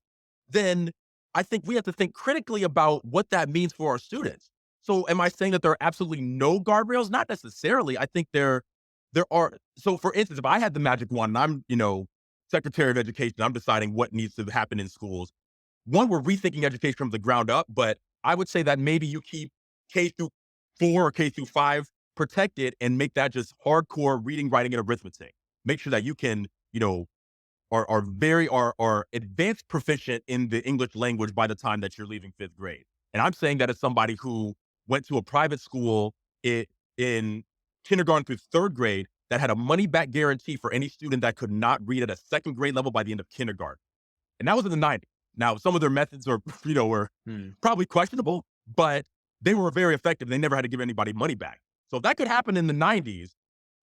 then I think we have to think critically about what that means for our students. So am I saying that there are absolutely no guardrails? Not necessarily. I think there are. So for instance, if I had the magic wand and I'm, Secretary of Education, I'm deciding what needs to happen in schools. One, we're rethinking education from the ground up, but I would say that maybe you keep K through 4 or K through 5 protect it and make that just hardcore reading, writing, and arithmetic. Make sure that you can, are advanced proficient in the English language by the time that you're leaving fifth grade. And I'm saying that as somebody who went to a private school in kindergarten through third grade that had a money back guarantee for any student that could not read at a second grade level by the end of kindergarten. And that was in the 90s. Now, some of their methods are, were Hmm. probably questionable, but they were very effective. They never had to give anybody money back. So if that could happen in the 90s,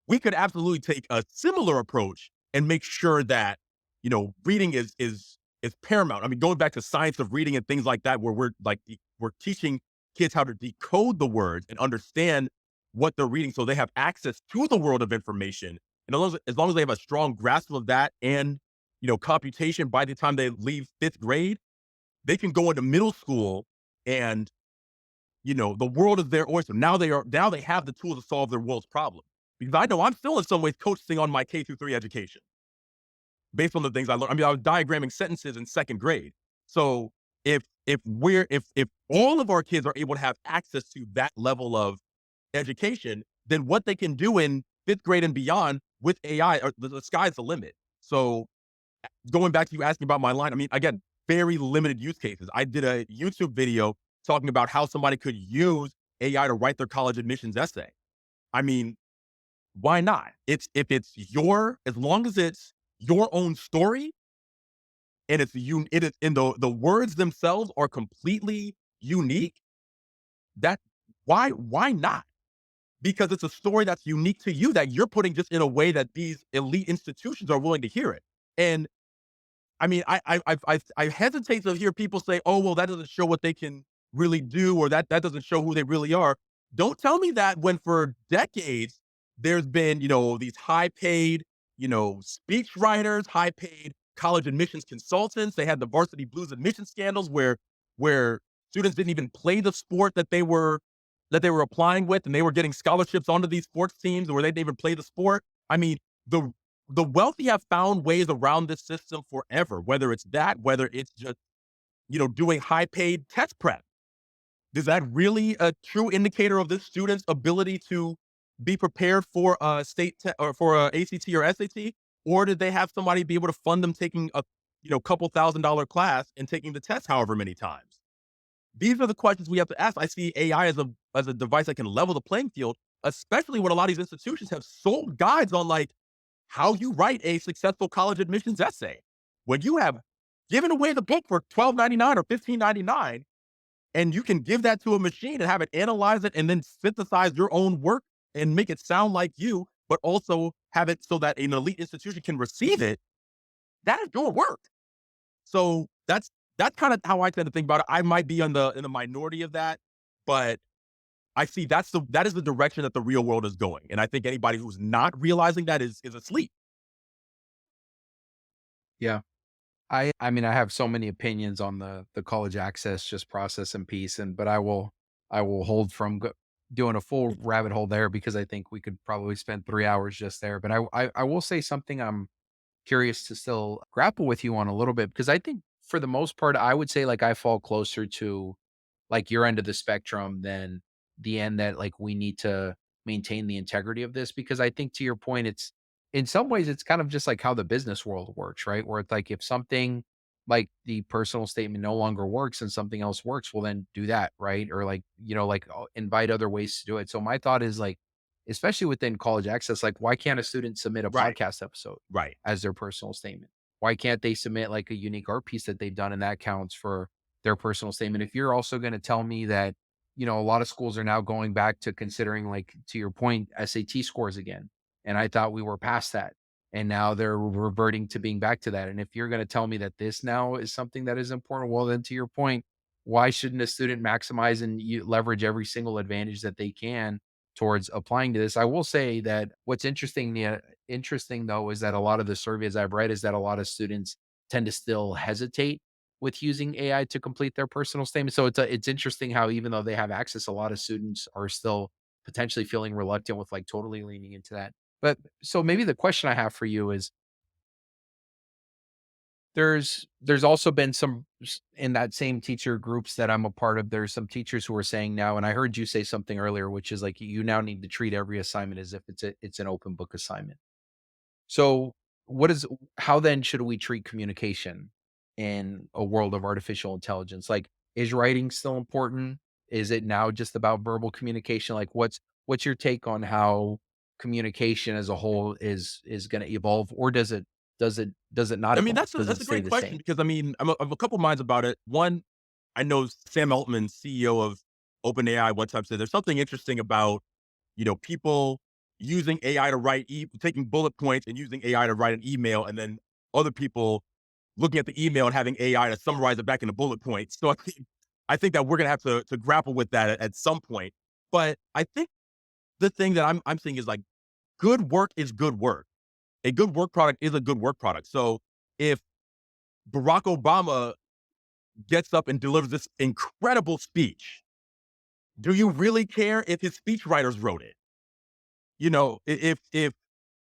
we could absolutely take a similar approach and make sure that, reading is paramount. I mean, going back to science of reading and things like that, where we're teaching kids how to decode the words and understand what they're reading so they have access to the world of information. And as long as they have a strong grasp of that and, computation by the time they leave fifth grade, they can go into middle school and, the world is their oyster. Now they have the tools to solve their world's problems. Because I know I'm still in some ways coaching on my K through 3 education based on the things I learned. I mean, I was diagramming sentences in second grade. So if all of our kids are able to have access to that level of education, then what they can do in fifth grade and beyond with AI, the sky's the limit. So going back to you asking about my line, I mean, again, very limited use cases. I did a YouTube video talking about how somebody could use AI to write their college admissions essay. I mean, why not? As long as it's your own story and it is, and the words themselves are completely unique. That why not? Because it's a story that's unique to you that you're putting just in a way that these elite institutions are willing to hear it. And I mean, I hesitate to hear people say, "Oh, well, that doesn't show what they can really do, or that doesn't show who they really are." Don't tell me that when for decades there's been, these high paid, speech writers, high paid college admissions consultants. They had the varsity blues admission scandals where students didn't even play the sport that they were applying with, and they were getting scholarships onto these sports teams where they didn't even play the sport. I mean, the the wealthy have found ways around this system forever, whether it's that, whether it's just, doing high paid test prep. Is that really a true indicator of this student's ability to be prepared for a or for a ACT or SAT? Or did they have somebody be able to fund them taking a, couple $1,000 class and taking the test however many times? These are the questions we have to ask. I see AI as a device that can level the playing field, especially when a lot of these institutions have sold guides on like how you write a successful college admissions essay. When you have given away the book for $12.99 or $15.99, and you can give that to a machine and have it analyze it and then synthesize your own work and make it sound like you, but also have it so that an elite institution can receive it, that is your work. So that's kind of how I tend to think about it. I might be in the minority of that, but I see that is the direction that the real world is going. And I think anybody who's not realizing that is asleep. Yeah. I mean, I have so many opinions on the college access just process and piece, and but I will hold from doing a full rabbit hole there because I think we could probably spend 3 hours just there. But I will say something I'm curious to still grapple with you on a little bit because I think for the most part, I would say like I fall closer to like your end of the spectrum than the end that like we need to maintain the integrity of this because I think to your point, it's in some ways it's kind of just like how the business world works, right? Where it's like if something like the personal statement no longer works and something else works, well then do that, right? Or like, like invite other ways to do it. So my thought is like, especially within college access, like why can't a student submit a Right. podcast episode Right. as their personal statement? Why can't they submit like a unique art piece that they've done and that counts for their personal statement? If you're also going to tell me that, a lot of schools are now going back to considering, like, to your point, SAT scores again. And I thought we were past that. And now they're reverting to being back to that. And if you're going to tell me that this now is something that is important, well, then to your point, why shouldn't a student maximize and leverage every single advantage that they can towards applying to this? I will say that what's interesting though is that a lot of the surveys I've read is that a lot of students tend to still hesitate with using AI to complete their personal statement. So it's interesting how even though they have access, a lot of students are still potentially feeling reluctant with like totally leaning into that. But so maybe the question I have for you is There's also been some in that same teacher groups that I'm a part of, there's some teachers who are saying now, and I heard you say something earlier, which is like you now need to treat every assignment as if it's an open book assignment. So, what is how then should we treat communication in a world of artificial intelligence? Like, is writing still important? Is it now just about verbal communication? Like, what's your take on how communication as a whole is going to evolve, or does it not I mean, evolve? Does it that's a stay great the question same? because I mean, I'm a couple minds about it. One, I know Sam Altman, CEO of OpenAI, one time said there's something interesting about people using AI to taking bullet points and using AI to write an email, and then other people looking at the email and having AI to summarize it back into bullet points. So I think that we're gonna have to grapple with that at some point. But I think the thing that I'm seeing is like good work is good work. A good work product is a good work product. So if Barack Obama gets up and delivers this incredible speech, do you really care if his speechwriters wrote it? If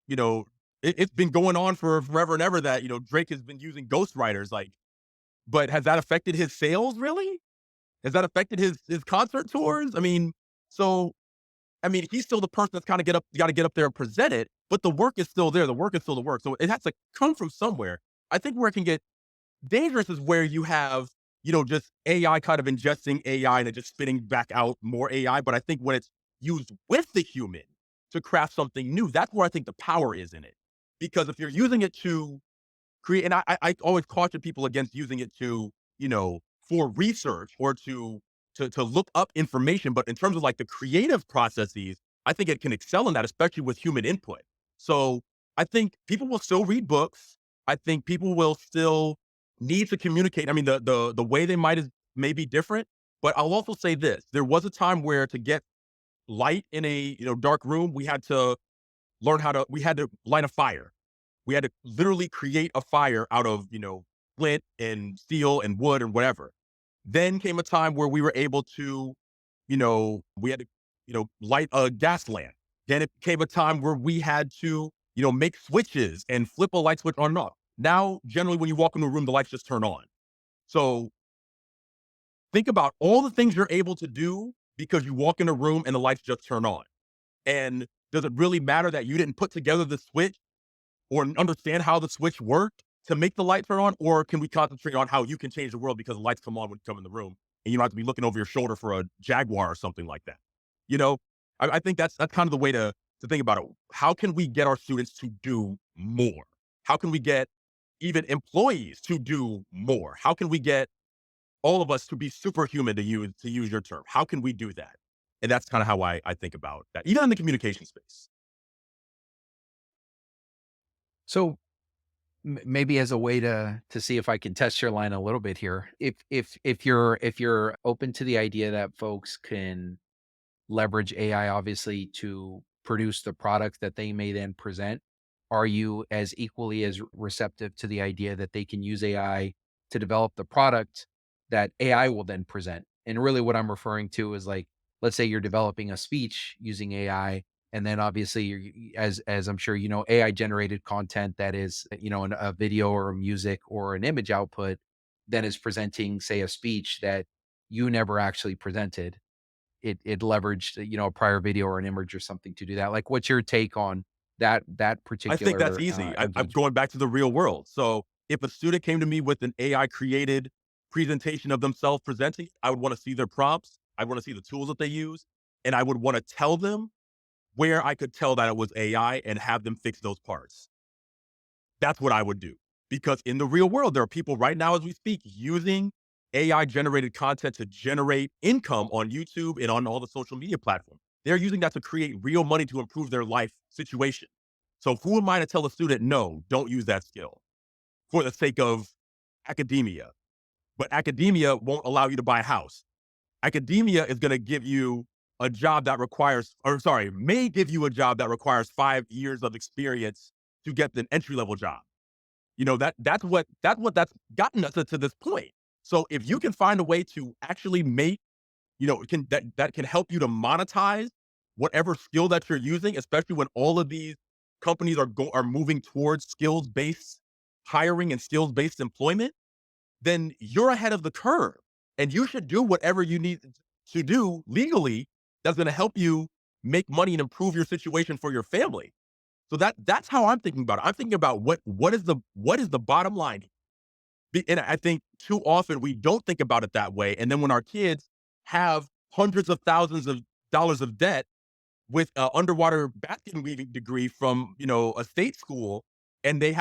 you know, it's been going on for forever and ever that Drake has been using ghostwriters. Like, but has that affected his sales? Really? Has that affected his concert tours? I mean, so I mean, he's still the person that's kind of got to get up there and present it, but the work is still there. The work is still the work. So it has to come from somewhere. I think where it can get dangerous is where you have, just AI kind of ingesting AI and it just spitting back out more AI. But I think when it's used with the human to craft something new, that's where I think the power is in it. Because if you're using it to create, and I always caution people against using it to, for research or to look up information. But in terms of like the creative processes, I think it can excel in that, especially with human input. So I think people will still read books. I think people will still need to communicate. I mean, the way they might is may be different. But I'll also say this: there was a time where to get light in a dark room, we had to light a fire. We had to literally create a fire out of, flint and steel and wood and whatever. Then came a time where we were able to, we had to, light a gas lamp. Then it came a time where we had to, make switches and flip a light switch on and off. Now, generally, when you walk into a room, the lights just turn on. So think about all the things you're able to do because you walk in a room and the lights just turn on. And does it really matter that you didn't put together the switch or understand how the switch worked to make the light turn on? Or can we concentrate on how you can change the world because the lights come on when you come in the room and you don't have to be looking over your shoulder for a Jaguar or something like that? You know, I think that's kind of the way to think about it. How can we get our students to do more? How can we get even employees to do more? How can we get all of us to be superhuman to use your term? How can we do that? And that's kind of how I think about that, even in the communication space. So maybe as a way to see if I can test your line a little bit here, if you're open to the idea that folks can leverage AI obviously to produce the product that they may then present. Are you as equally as receptive to the idea that they can use AI to develop the product that AI will then present? And really what I'm referring to is like, let's say you're developing a speech using AI, and then obviously as I'm sure you know, AI generated content that is, a video or a music or an image output, then is presenting, say, a speech that you never actually presented. It leveraged, a prior video or an image or something to do that. Like, what's your take on that I think that's particular, easy. I'm engagement? going back to the real world. So if a student came to me with an AI created presentation of themselves presenting, I would want to see their prompts. I want to see the tools that they use. And I would want to tell them where I could tell that it was AI and have them fix those parts. That's what I would do. Because in the real world, there are people right now as we speak using AI generated content to generate income on YouTube and on all the social media platforms. They're using that to create real money to improve their life situation. So who am I to tell a student, no, don't use that skill for the sake of academia? But academia won't allow you to buy a house. Academia is going to give you a job that requires, or sorry, may give you a job that requires 5 years of experience to get an entry level job. That's gotten us to this point. So if you can find a way to actually make, that can help you to monetize whatever skill that you're using, especially when all of these companies are moving towards skills based hiring and skills-based employment, then you're ahead of the curve. And you should do whatever you need to do legally that's going to help you make money and improve your situation for your family. So that's how I'm thinking about it. I'm thinking about what is the bottom line. And I think too often we don't think about it that way. And then when our kids have hundreds of thousands of dollars of debt with an underwater basket weaving degree from a state school, and they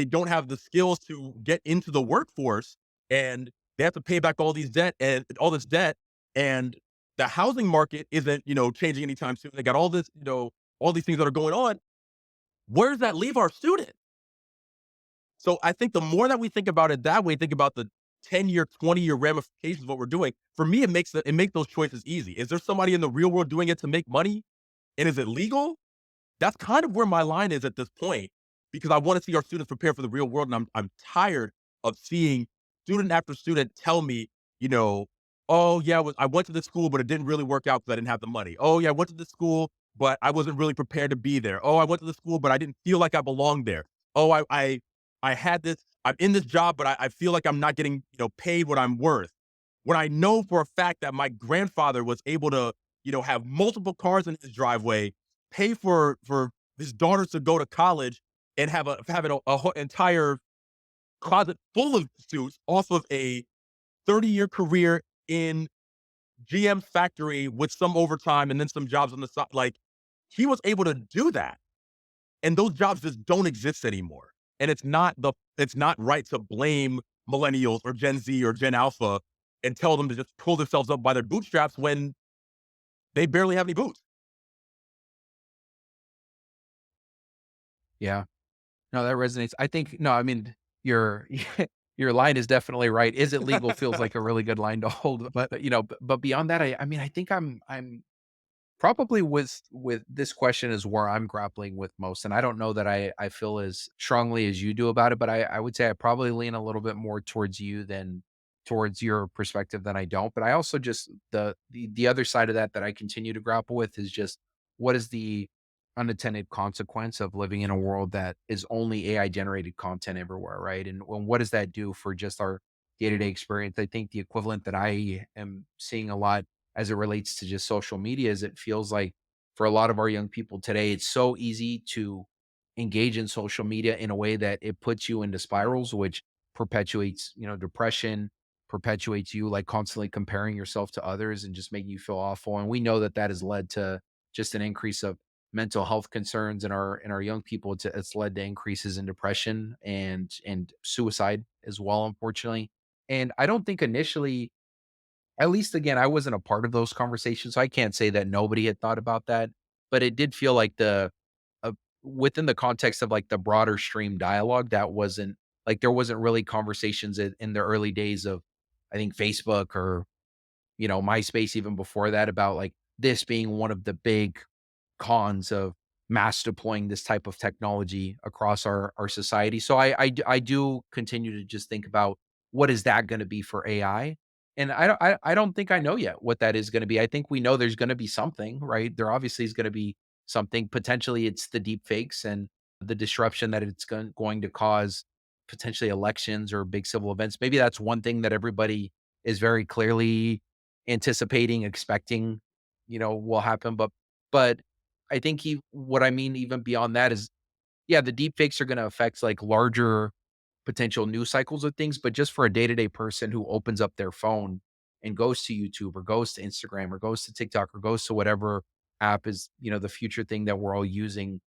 don't have the skills to get into the workforce, and they have to pay back all this debt, and the housing market isn't changing anytime soon. They got all these things that are going on. Where does that leave our student? So I think the more that we think about it that way, think about the 10-year, 20-year ramifications of what we're doing. For me, it makes those choices easy. Is there somebody in the real world doing it to make money? And is it legal? That's kind of where my line is at this point, because I want to see our students prepare for the real world. And I'm tired of seeing student after student tell me, you know, oh yeah, I went to this school, but it didn't really work out because I didn't have the money. Oh yeah, I went to this school, but I wasn't really prepared to be there. Oh, I went to the school, but I didn't feel like I belonged there. Oh, I had this. I'm in this job, but I feel like I'm not getting paid what I'm worth. When I know for a fact that my grandfather was able to have multiple cars in his driveway, pay for his daughters to go to college, and having a entire closet full of suits off of a 30-year career in GM's factory with some overtime and then some jobs on the side. Like, he was able to do that, and those jobs just don't exist anymore. And it's not right to blame millennials or Gen Z or Gen Alpha and tell them to just pull themselves up by their bootstraps when they barely have any boots. Yeah. No, that resonates. I think no, I mean, your your line is definitely right. "Is it legal?" feels like a really good line to hold, but, but beyond that, I mean, I think I'm probably with this question is where I'm grappling with most, and I don't know that I feel as strongly as you do about it, but I would say I probably lean a little bit more towards you than towards your perspective than I don't. But I also just the other side of that that I continue to grapple with is just what is the unintended consequence of living in a world that is only AI generated content everywhere, right? And what does that do for just our day-to-day experience? I think the equivalent that I am seeing a lot as it relates to just social media is it feels like for a lot of our young people today, it's so easy to engage in social media in a way that it puts you into spirals, which perpetuates, depression, perpetuates you like constantly comparing yourself to others and just making you feel awful. And we know that that has led to just an increase of mental health concerns in our young people. It's led to increases in depression and suicide as well, unfortunately. And I don't think initially, at least again, I wasn't a part of those conversations, so I can't say that nobody had thought about that, but it did feel like uh, within the context of, like, the broader stream dialogue, that wasn't like, there wasn't really conversations in the early days of, I think, Facebook or, MySpace even before that about, like, this being one of the big cons of mass deploying this type of technology across our society. So I do continue to just think about what is that going to be for AI, and I don't think I know yet what that is going to be. I think we know there's going to be something, right? There obviously is going to be something. Potentially, it's the deep fakes and the disruption that it's going to cause. Potentially elections or big civil events. Maybe that's one thing that everybody is very clearly anticipating, expecting, will happen. But I think what I mean even beyond that is, yeah, the deep fakes are gonna affect, like, larger potential news cycles of things, but just for a day-to-day person who opens up their phone and goes to YouTube or goes to Instagram or goes to TikTok or goes to whatever app is, the future thing that we're all using,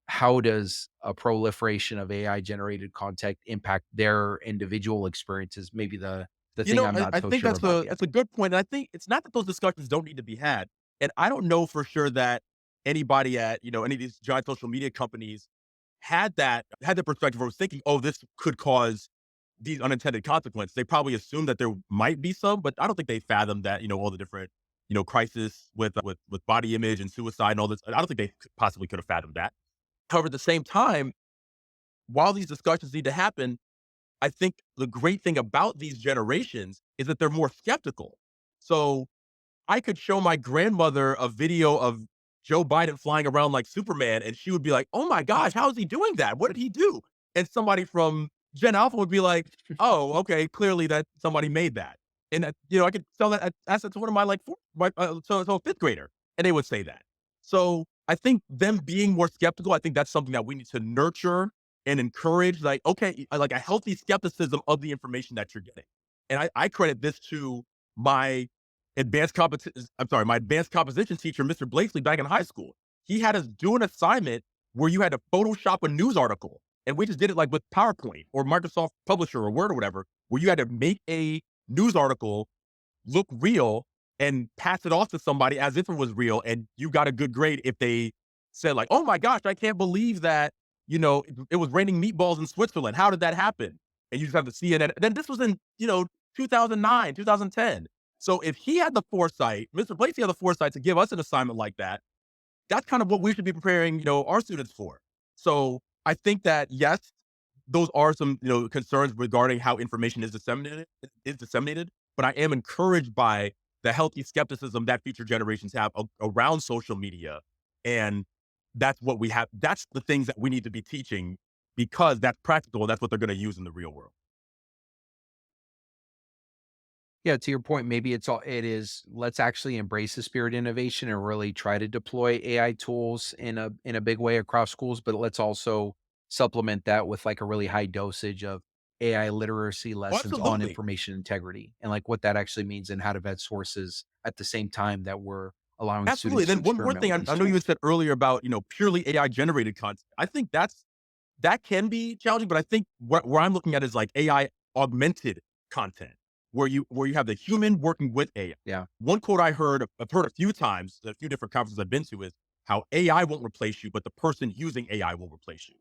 how does a proliferation of AI generated content impact their individual experiences? Maybe the thing I'm not I so think sure that's about a yet. that's a good point, and I think it's not that those discussions don't need to be had, and I don't know for sure that anybody at, any of these giant social media companies had the perspective or was thinking, "Oh, this could cause these unintended consequences." They probably assumed that there might be some, but I don't think they fathomed that, all the different, crisis with body image and suicide and all this. I don't think they possibly could have fathomed that. However, at the same time, while these discussions need to happen, I think the great thing about these generations is that they're more skeptical. So I could show my grandmother a video of Joe Biden flying around like Superman, and she would be like, "Oh my gosh, how is he doing that? What did he do?" And somebody from Gen Alpha would be like, "Oh, okay, clearly that somebody made that." And I could tell that ask that to one of my like a fifth grader, and they would say that. So I think them being more skeptical, I think that's something that we need to nurture and encourage. Like, okay, like a healthy skepticism of the information that you're getting. And I credit this to my my advanced composition teacher, Mr. Blakely, back in high school. He had us do an assignment where you had to Photoshop a news article. And we just did it like with PowerPoint or Microsoft Publisher or Word or whatever, where you had to make a news article look real and pass it off to somebody as if it was real. And you got a good grade if they said, like, oh my gosh, I can't believe that, it was raining meatballs in Switzerland. How did that happen? And you just have to see it. And then this was in, 2009, 2010. So if he had the foresight, Mr. Blakey had the foresight to give us an assignment like that, that's kind of what we should be preparing, our students for. So I think that yes, those are some, concerns regarding how information is disseminated, but I am encouraged by the healthy skepticism that future generations have around social media. And that's what we have. That's the things that we need to be teaching because that's practical. And that's what they're going to use in the real world. Yeah, to your point, maybe it is let's actually embrace the spirit of innovation and really try to deploy AI tools in a big way across schools, but let's also supplement that with like a really high dosage of AI literacy Oh, lessons on absolutely. information integrity and like what that actually means and how to vet sources at the same time that we're allowing Absolutely. students to Then one more experiment thing, with I, these I know you had tools. said earlier about, purely AI generated content. I think that can be challenging, but I think where I'm looking at is like AI augmented content, where you have the human working with AI. Yeah. One quote I've heard a few times at a few different conferences I've been to is how AI won't replace you, but the person using AI will replace you.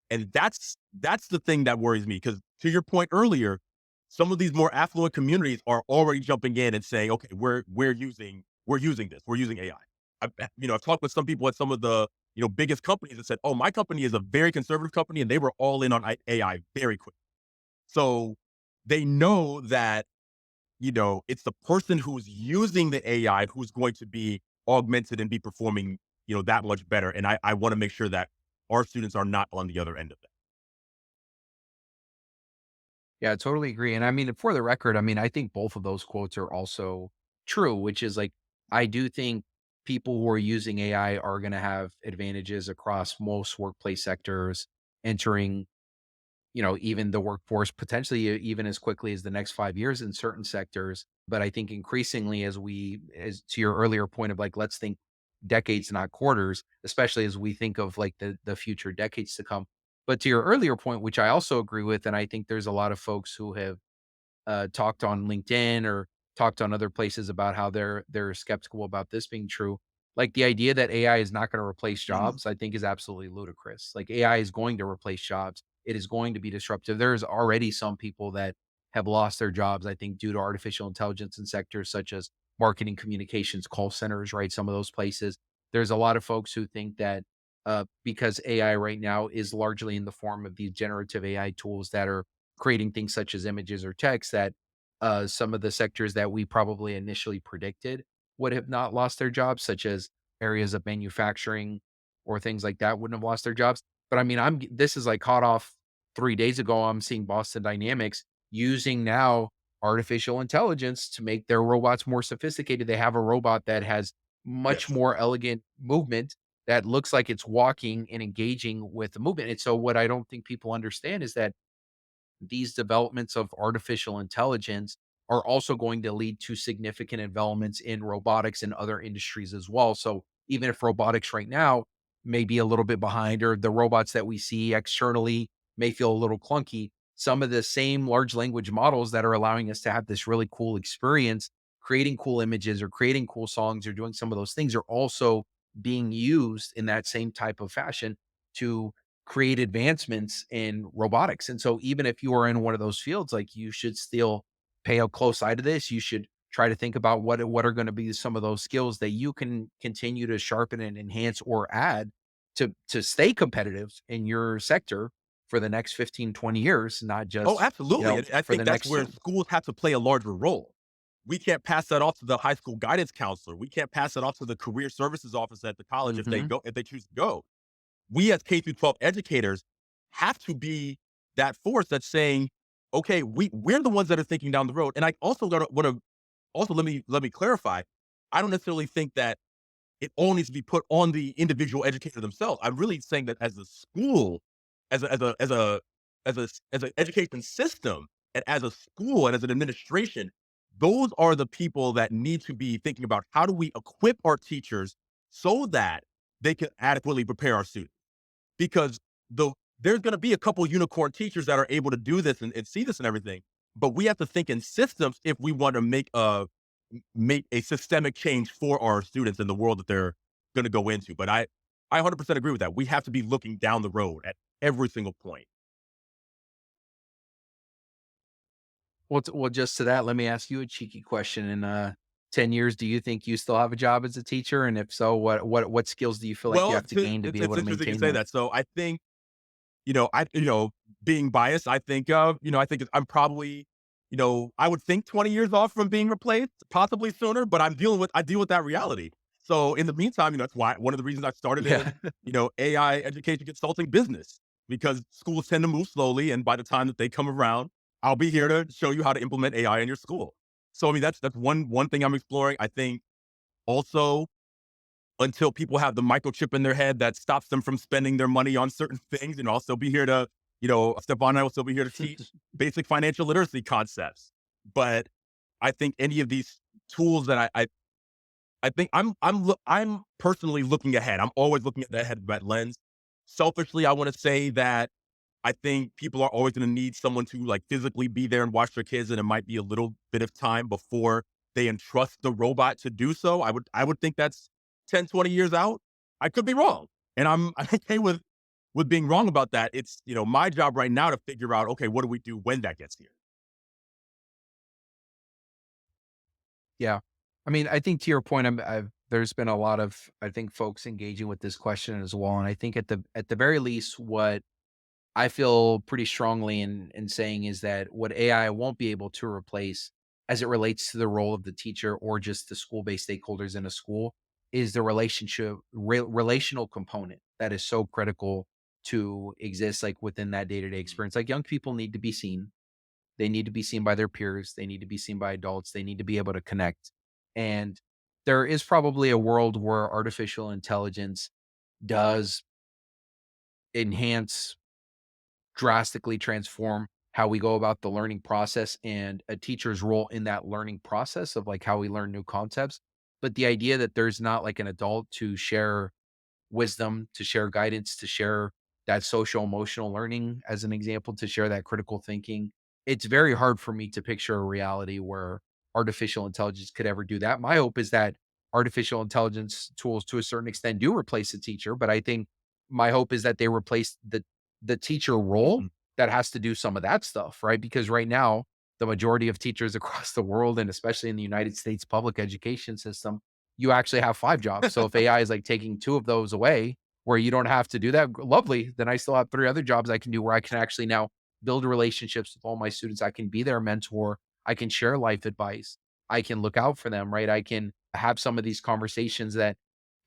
And that's the thing that worries me because to your point earlier, some of these more affluent communities are already jumping in and saying, okay, we're using this, we're using AI. I've talked with some people at some of the biggest companies that said, "Oh, my company is a very conservative company, and they were all in on AI very quick." So they know that it's the person who's using the AI who's going to be augmented and be performing that much better. And I want to make sure that our students are not on the other end of that. Yeah, I totally agree. And I mean, for the record, I mean, I think both of those quotes are also true, which is like, I do think people who are using AI are going to have advantages across most workplace sectors, entering, even the workforce potentially even as quickly as the next 5 years in certain sectors. But I think increasingly, as to your earlier point of like, let's think decades, not quarters, especially as we think of like the future decades to come. But to your earlier point, which I also agree with, and I think there's a lot of folks who have talked on LinkedIn or talked on other places about how they're skeptical about this being true. Like the idea that AI is not going to replace Mhm. jobs, I think is absolutely ludicrous. Like AI is going to replace jobs. It is going to be disruptive. There's already some people that have lost their jobs, I think, due to artificial intelligence in sectors such as marketing, communications, call centers, right? Some of those places. There's a lot of folks who think that because AI right now is largely in the form of these generative AI tools that are creating things such as images or text that some of the sectors that we probably initially predicted would have not lost their jobs, such as areas of manufacturing or things like that wouldn't have lost their jobs. But I mean, this is like hot off 3 days ago. I'm seeing Boston Dynamics using now artificial intelligence to make their robots more sophisticated. They have a robot that has much Yes. more elegant movement that looks like it's walking and engaging with the movement. And so, what I don't think people understand is that these developments of artificial intelligence are also going to lead to significant developments in robotics and other industries as well. So even if robotics right now may be a little bit behind, or the robots that we see externally may feel a little clunky, some of the same large language models that are allowing us to have this really cool experience, creating cool images or creating cool songs or doing some of those things are also being used in that same type of fashion to create advancements in robotics. And so even if you are in one of those fields, like you should still pay a close eye to this. You should try to think about what are going to be some of those skills that you can continue to sharpen and enhance or add to stay competitive in your sector for the next 15, 20 years, not Oh, just, absolutely. And I for think the that's next where two. schools have to play a larger role. We can't pass that off to the high school guidance counselor. We can't pass it off to the career services office at the college Mhm. if they choose to go. We as K through 12 educators have to be that force that's saying, okay, we're the ones that are thinking down the road. And I also want to also let me clarify. I don't necessarily think that it all needs to be put on the individual educator themselves. I'm really saying that as a school, as an education system, and as a school and as an administration, those are the people that need to be thinking about how do we equip our teachers so that they can adequately prepare our students. Because the there's going to be a couple unicorn teachers that are able to do this and see this and everything, but we have to think in systems if we want to make a systemic change for our students in the world that they're going to go into. But I 100% agree with that. We have to be looking down the road at every single point. Well, just to that, let me ask you a cheeky question. In 10 years, do you think you still have a job as a teacher? And if so, what skills do you feel like you Well, have to gain to be able it's to interesting you maintain say that? that. So I think being biased, I think, I think I'm probably, I would think 20 years off from being replaced, possibly sooner, but I deal with that reality. So in the meantime, that's why one of the reasons I started Yeah. in, AI education consulting business, because schools tend to move slowly. And by the time that they come around, I'll be here to show you how to implement AI in your school. So, I mean, that's one thing I'm exploring. I think also, until people have the microchip in their head that stops them from spending their money on certain things. And I'll still be here to, Stephon and I will still be here to teach basic financial literacy concepts. But I think any of these tools that I think I'm personally looking ahead. I'm always looking at the ahead of that lens. Selfishly, I want to say that I think people are always going to need someone to like physically be there and watch their kids, and it might be a little bit of time before they entrust the robot to do so. I would think that's 10, 20 years out. I could be wrong, and I'm okay with being wrong about that. It's my job right now to figure out, okay, what do we do when that gets here? Yeah. I mean, I think to your point, there's been a lot of, I think, folks engaging with this question as well. And I think at the very least, what I feel pretty strongly in saying is that what AI won't be able to replace as it relates to the role of the teacher or just the school-based stakeholders in a school is the relational component that is so critical to exist like within that day-to-day Mhm. experience. Like young people need to be seen. They need to be seen by their peers. They need to be seen by adults. They need to be able to connect. And there is probably a world where artificial intelligence does enhance, drastically transform how we go about the learning process and a teacher's role in that learning process of like how we learn new concepts. But the idea that there's not like an adult to share wisdom, to share guidance, to share that social emotional learning as an example, to share that critical thinking. It's very hard for me to picture a reality where artificial intelligence could ever do that. My hope is that artificial intelligence tools to a certain extent do replace a teacher, but I think my hope is that they replace the teacher role Mhm. that has to do some of that stuff, right? Because right now, the majority of teachers across the world and especially in the United States public education system, you actually have 5 jobs. So if AI is like taking 2 of those away where you don't have to do that, lovely, then I still have 3 other jobs I can do where I can actually now build relationships with all my students. I can be their mentor. I can share life advice. I can look out for them, right? I can have some of these conversations that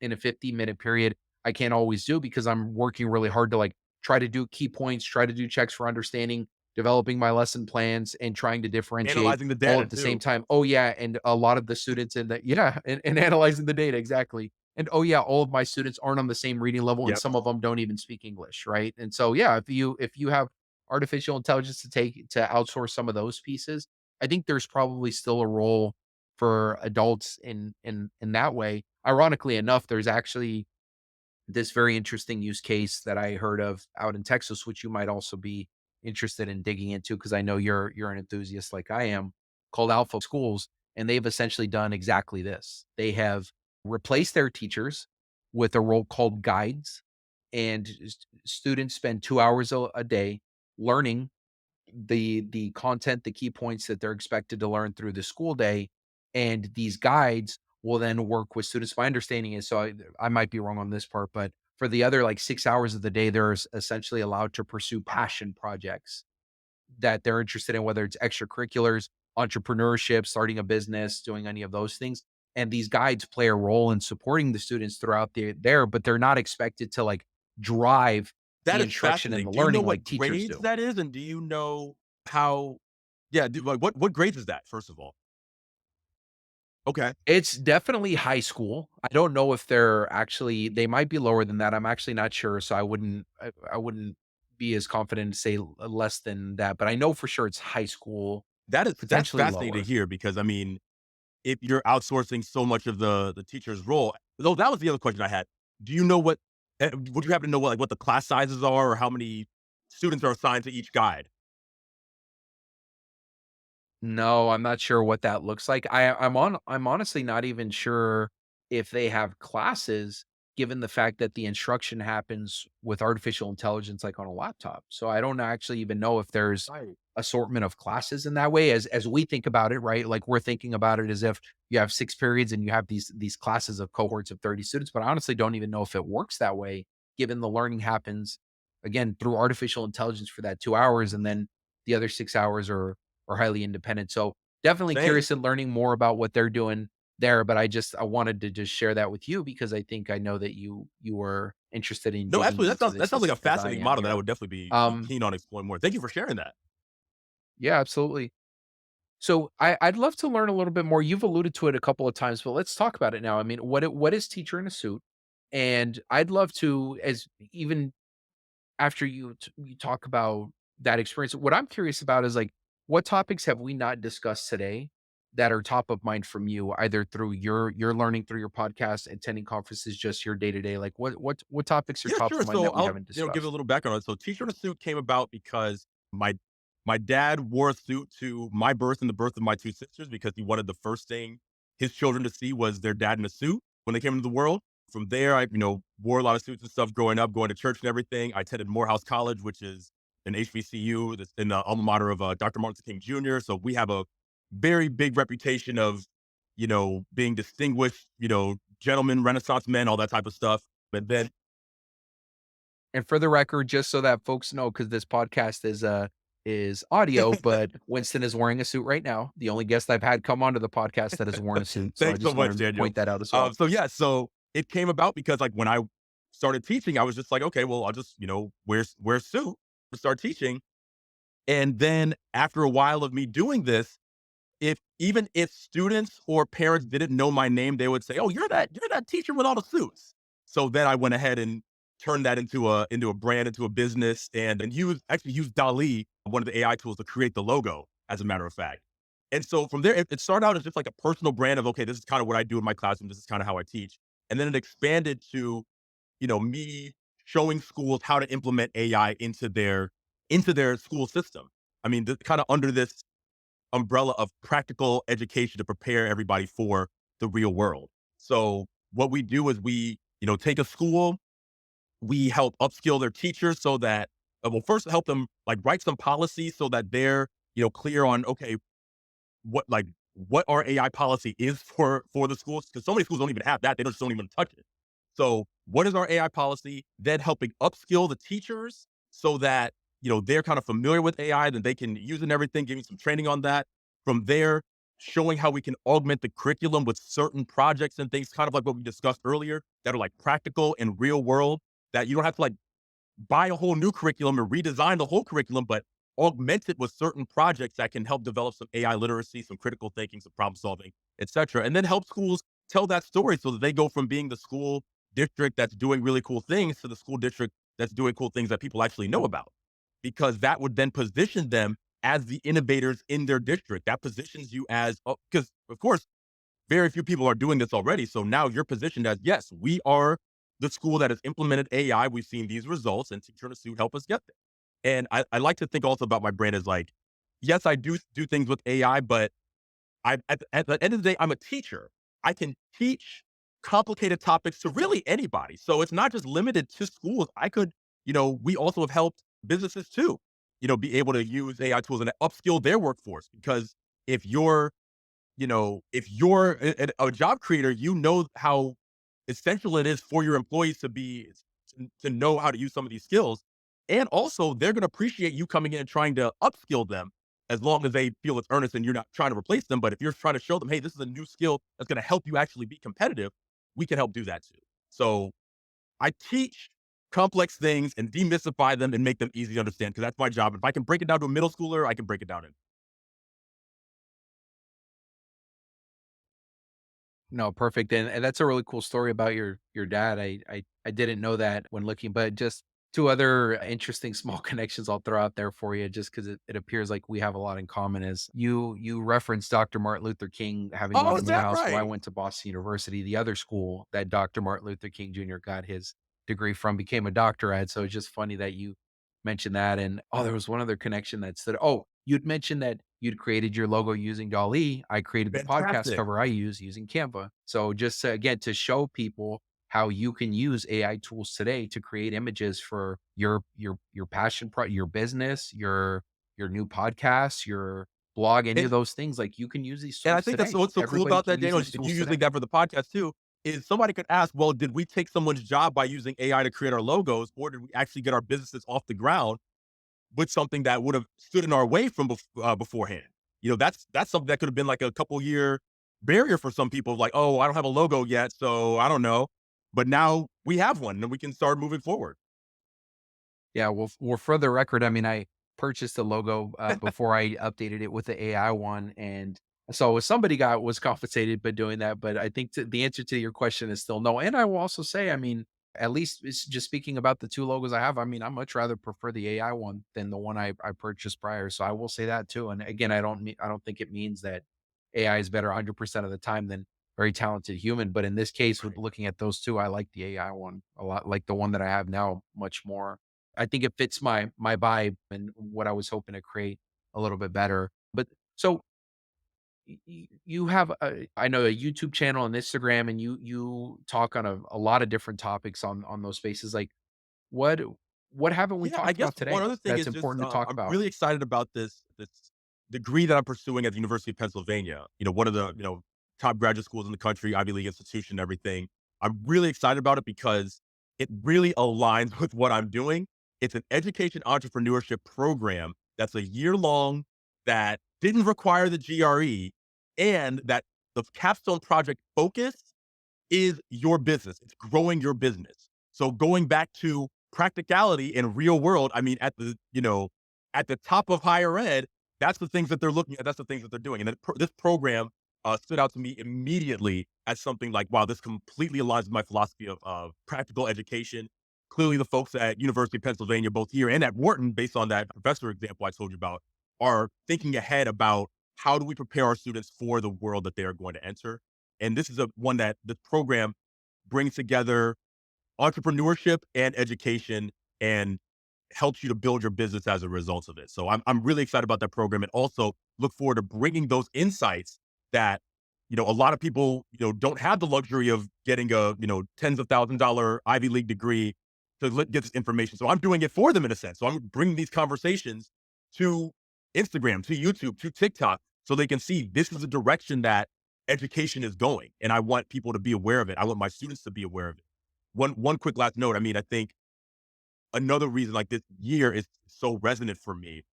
in a 50-minute period I can't always do because I'm working really hard to like try to do key points, try to do checks for understanding, developing my lesson plans and trying to differentiate Analyzing the all data at the same too. time. Oh, yeah, and a lot of the students in that yeah, and analyzing the data, exactly. And, oh, yeah, all of my students aren't on the same reading level, and Yep. some of them don't even speak English, right? And so, yeah, if you have artificial intelligence to outsource some of those pieces, I think there's probably still a role for adults in that way. Ironically enough, there's actually this very interesting use case that I heard of out in Texas, which you might also be interested in digging into because I know you're an enthusiast like I am, called Alpha Schools, and they've essentially done exactly this. They have replaced their teachers with a role called guides, and students spend 2 hours a day learning the content, the key points that they're expected to learn through the school day, and these guides will then work with students. My understanding is, so I might be wrong on this part, but for the other like 6 hours of the day, they're essentially allowed to pursue passion projects that they're interested in, whether it's extracurriculars, entrepreneurship, starting a business, doing any of those things. And these guides play a role in supporting the students throughout there, but they're not expected to like drive That the is instruction and fascinating. the Do you know learning what like teachers grades do. that is? And do you know how yeah, like, what grades is that, first of all? Okay. It's definitely high school. I don't know if they're actually they might be lower than that. I'm actually not sure, so I wouldn't be as confident to say less than that, but I know for sure it's high school, That's potentially fascinating to lower. hear because, I mean, if you're outsourcing so much of the teacher's role though that was the other question I had. Do you know what would you happen to know what, like, what the class sizes are or how many students are assigned to each guide? No, I'm not sure what that looks like. I'm honestly not even sure if they have classes given the fact that the instruction happens with artificial intelligence like on a laptop. So I don't actually even know if there's Right. assortment of classes in that way as we think about it, right? Like we're thinking about it as if you have 6 periods and you have these classes of cohorts of 30 students, but I honestly don't even know if it works that way given the learning happens again through artificial intelligence for that 2 hours and then the other 6 hours are or highly independent. So definitely Same. curious in learning more about what they're doing there. But I wanted to just share that with you because I know that you were interested in No, digging absolutely. into That this sounds like a as I fascinating am model that I here. would definitely be Um, keen on exploring more. Thank you for sharing that. yeah, absolutely. So I'd love to learn a little bit more. You've alluded to it a couple of times, but let's talk about it now. I mean, what is teacher in a suit? And I'd love to, as even after you talk about that experience, what I'm curious about is, like, what topics have we not discussed today that are top of mind from you, either through your learning through your podcast, attending conferences, just your day-to-day? Like, what topics are Yeah, top sure. of mind So that we I'll, haven't give a discussed? little background on it. So Teacher in a Suit came about because my dad wore a suit to my birth and the birth of my two sisters because he wanted the first thing his children to see was their dad in a suit when they came into the world. From there, I, wore a lot of suits and stuff growing up, going to church and everything. I attended Morehouse College, which is an HBCU that's in the alma mater of Dr. Martin Luther King Jr. So we have a very big reputation of, being distinguished, gentlemen, Renaissance men, all that type of stuff. But then And for the record, just so that folks know, because this podcast is audio, but Winston is wearing a suit right now. The only guest I've had come onto the podcast that has worn a suit. So I Thanks so just much, wanted to Daniel. point that out as well. So yeah, so it came about because like when I started teaching, I was just like, okay, well, I'll just wear a suit to start teaching. And then after a while of me doing this, if even if students or parents didn't know my name, they would say, "Oh, you're that teacher with all the suits." So then I went ahead and turned that into a brand, into a business, and used DALL-E, one of the AI tools, to create the logo. As a matter of fact, and so from there, it started out as just like a personal brand of okay, this is kind of what I do in my classroom. This is kind of how I teach, and then it expanded to me showing schools how to implement AI into their school system. I mean, kind of under this umbrella of practical education to prepare everybody for the real world. So what we do is we, take a school, we help upskill their teachers so that well, first help them like write some policies so that they're, clear on okay, what our AI policy is for the schools because so many schools don't even have that. They just don't even touch it. So what is our AI policy? Then helping upskill the teachers so that they're kind of familiar with AI, then they can use it and everything, giving some training on that. From there, showing how we can augment the curriculum with certain projects and things, kind of like what we discussed earlier, that are like practical and real world, that you don't have to like buy a whole new curriculum or redesign the whole curriculum, but augment it with certain projects that can help develop some AI literacy, some critical thinking, some problem solving, etc. And then help schools tell that story so that they go from being the school district that's doing really cool things to the school district that's doing cool things that people actually know about. Because that would then position them as the innovators in their district. That positions you as, because of course, very few people are doing this already. So now you're positioned as, yes, we are the school that has implemented AI. We've seen these results, and Teacher in a Suit help us get there. And I like to think also about my brand as like, yes, I do things with AI, but at the end of the day, I'm a teacher. I can teach complicated topics to really anybody. So it's not just limited to schools. We also have helped businesses too, be able to use AI tools and upskill their workforce. Because if you're if you're a job creator, you know how essential it is for your employees to know how to use some of these skills. And also, they're going to appreciate you coming in and trying to upskill them as long as they feel it's earnest and you're not trying to replace them. But if you're trying to show them, hey, this is a new skill that's going to help you actually be competitive, we can help do that too. So I teach complex things and demystify them and make them easy to understand because that's my job. If I can break it down to a middle schooler, I can break it down in. No, perfect, and that's a really cool story about your dad. I didn't know that when looking, but just 2 other interesting small connections I'll throw out there for you just 'cause it appears like we have a lot in common is you referenced Dr. Martin Luther King having Oh, one is in the that house. Well, I right? went to Boston University, the other school that Dr. Martin Luther King Jr. got his degree from, became a doctor at, so it's just funny that you mentioned that, and, oh, there was one other connection that said, oh, you'd mentioned that you'd created your logo using DALL-E. I created the podcast Fantastic. cover I use using Canva. So just to, again, to show people how you can use AI tools today to create images for your passion your business, your new podcast, your blog, any of And those things. Like you can use these and I tools think that's today. what's so cool Everybody about can that, use Daniel, these is you tools using today. that for the podcast too, is somebody could ask, well, did we take someone's job by using AI to create our logos, or did we actually get our businesses off the ground with something that would have stood in our way from beforehand? You know, that's something that could have been like a couple year barrier for some people. Like, oh, I don't have a logo yet, so I don't know. But now we have one, and we can start moving forward. Yeah, well, for the record, I mean, I purchased a logo, before I updated it with the AI one, and so somebody was compensated by doing that, but I think the answer to your question is still no, and I will also say, I mean, at least it's just speaking about the 2 logos I have, I mean, I much rather prefer the AI one than the one I purchased prior, so I will say that too, and again, I don't think it means that AI is better 100% of the time than very talented human, but in this case, with Right. looking at those 2, I like the AI one a lot, like the one that I have now much more. I think it fits my vibe and what I was hoping to create a little bit better. But so you have I know a YouTube channel and Instagram, and you talk on a lot of different topics on those spaces. Like what what haven't we Yeah, I talked guess about one today other thing that's is just important to talk I'm about? really excited about this degree that I'm pursuing at the University of Pennsylvania. You know, one of the top graduate schools in the country, Ivy League institution, and everything. I'm really excited about it because it really aligns with what I'm doing. It's an education entrepreneurship program that's a year long that didn't require the GRE, and that the capstone project focus is your business. It's growing your business. So going back to practicality and real world, I mean, at the top of higher ed, that's the things that they're looking at. That's the things that they're doing. And this program stood out to me immediately as something like, wow, this completely aligns with my philosophy of practical education. Clearly, the folks at University of Pennsylvania, both here and at Wharton, based on that professor example I told you about, are thinking ahead about how do we prepare our students for the world that they are going to enter. And this is a one that the program brings together entrepreneurship and education and helps you to build your business as a result of it. So I'm really excited about that program, and also look forward to bringing those insights that a lot of people don't have the luxury of getting a tens of $1,000 Ivy League degree to get this information. So I'm doing it for them in a sense. So I'm bringing these conversations to Instagram, to YouTube, to TikTok, so they can see this is the direction that education is going, and I want people to be aware of it. I want my students to be aware of it. One quick last note. I mean, I think another reason like this year is so resonant for me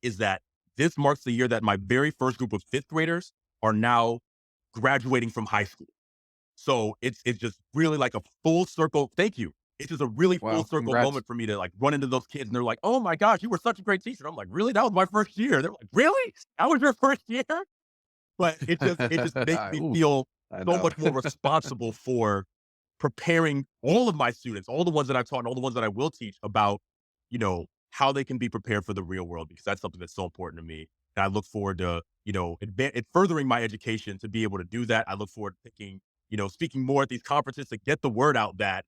is that this marks the year that my very first group of fifth graders are now graduating from high school. So it's just really like a full circle. Thank you. It's just a really full Wow, circle congrats. moment for me to like run into those kids, and they're like, "Oh my gosh, you were such a great teacher." I'm like, "Really? That was my first year." They're like, "Really? That was your first year?" But it just makes me Ooh, feel I so know. much more responsible for preparing all of my students, all the ones that I've taught and all the ones that I will teach about, how they can be prepared for the real world, because that's something that's so important to me. And I look forward to, furthering my education to be able to do that. I look forward to speaking more at these conferences to get the word out that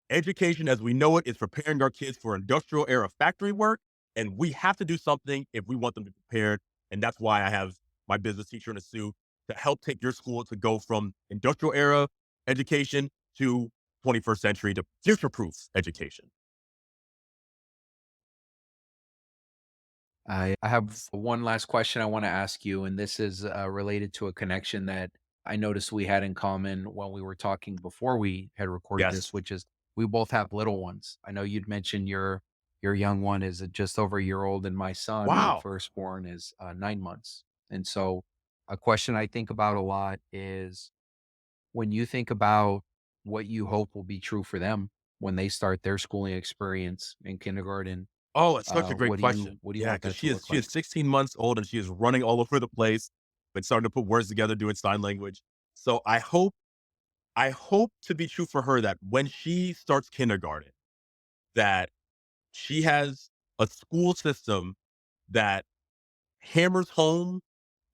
education as we know it is preparing our kids for industrial era factory work. And we have to do something if we want them to be prepared. And that's why I have my business teacher in a suit to help take your school to go from industrial era education to 21st century to future proof education. I have one last question I want to ask you, and this is related to a connection that I noticed we had in common when we were talking before we had recorded this, Yes. which is we both have little ones. I know you'd mentioned your young one is just over a year old, and my son, my Wow. firstborn, is 9 months. And so, a question I think about a lot is when you think about what you hope will be true for them, when they start their schooling experience in kindergarten? Oh, it's such a great What do you Yeah, want because that to look she like? is 16 months old and she is running all over the place, but starting to put words together, doing sign language. So I hope to be true for her that when she starts kindergarten, that she has a school system that hammers home,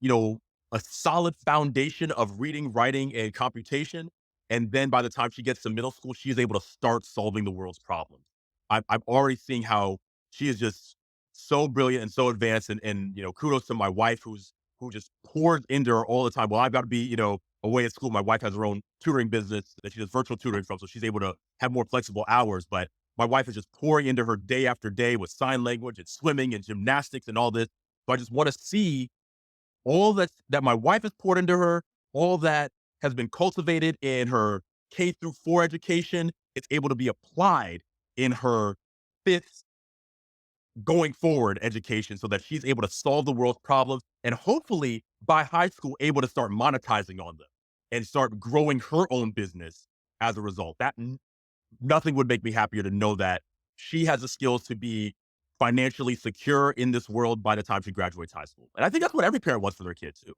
you know, a solid foundation of reading, writing, and computation. And then by the time she gets to middle school, she is able to start solving the world's problems. I'm already seeing how she is just so brilliant and so advanced. And kudos to my wife who just pours into her all the time. Well, I've got to be, away at school. My wife has her own tutoring business that she does virtual tutoring from, so she's able to have more flexible hours. But my wife is just pouring into her day after day with sign language and swimming and gymnastics and all this. So I just want to see all that my wife has poured into her, all that has been cultivated in her K through 4 education, it's able to be applied in her 5th going forward education so that she's able to solve the world's problems and hopefully by high school able to start monetizing on them and start growing her own business as a result. Nothing would make me happier to know that she has the skills to be financially secure in this world by the time she graduates high school. And I think that's what every parent wants for their kids too.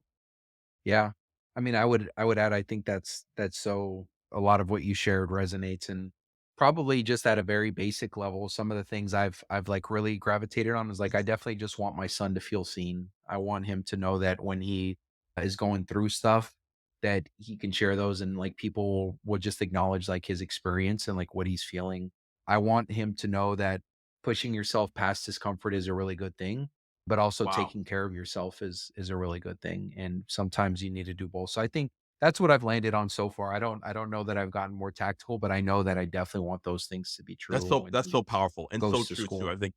Yeah. I mean, I would add, I think that's so a lot of what you shared resonates, and probably just at a very basic level, some of the things I've like really gravitated on is like I definitely just want my son to feel seen. I want him to know that when he is going through stuff that he can share those and like people will just acknowledge like his experience and like what he's feeling. I want him to know that pushing yourself past discomfort is a really good thing, but also Wow. taking care of yourself is a really good thing, and sometimes you need to do both. So I think that's what I've landed on so far. I don't know that I've gotten more tactical, but I know that I definitely want those things to be true when That's he so powerful and so goes to true too. school.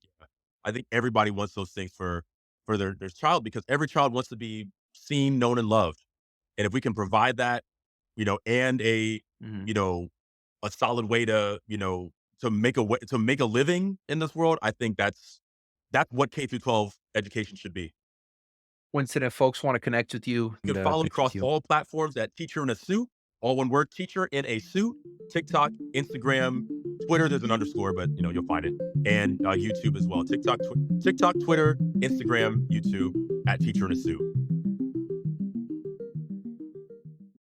I think everybody wants those things for their child because every child wants to be seen, known, and loved. And if we can provide that, and Mhm. you know, a solid way to, to make a living in this world, I think that's what K through 12 education should be. Winston, if folks want to connect with you You and can follow me connect with across you. all platforms at Teacher in a Suit, all one word, Teacher in a Suit, TikTok, Instagram, Twitter. There's an underscore, but you'll find it, and YouTube as well. TikTok, Twitter, Instagram, YouTube at Teacher in a Suit.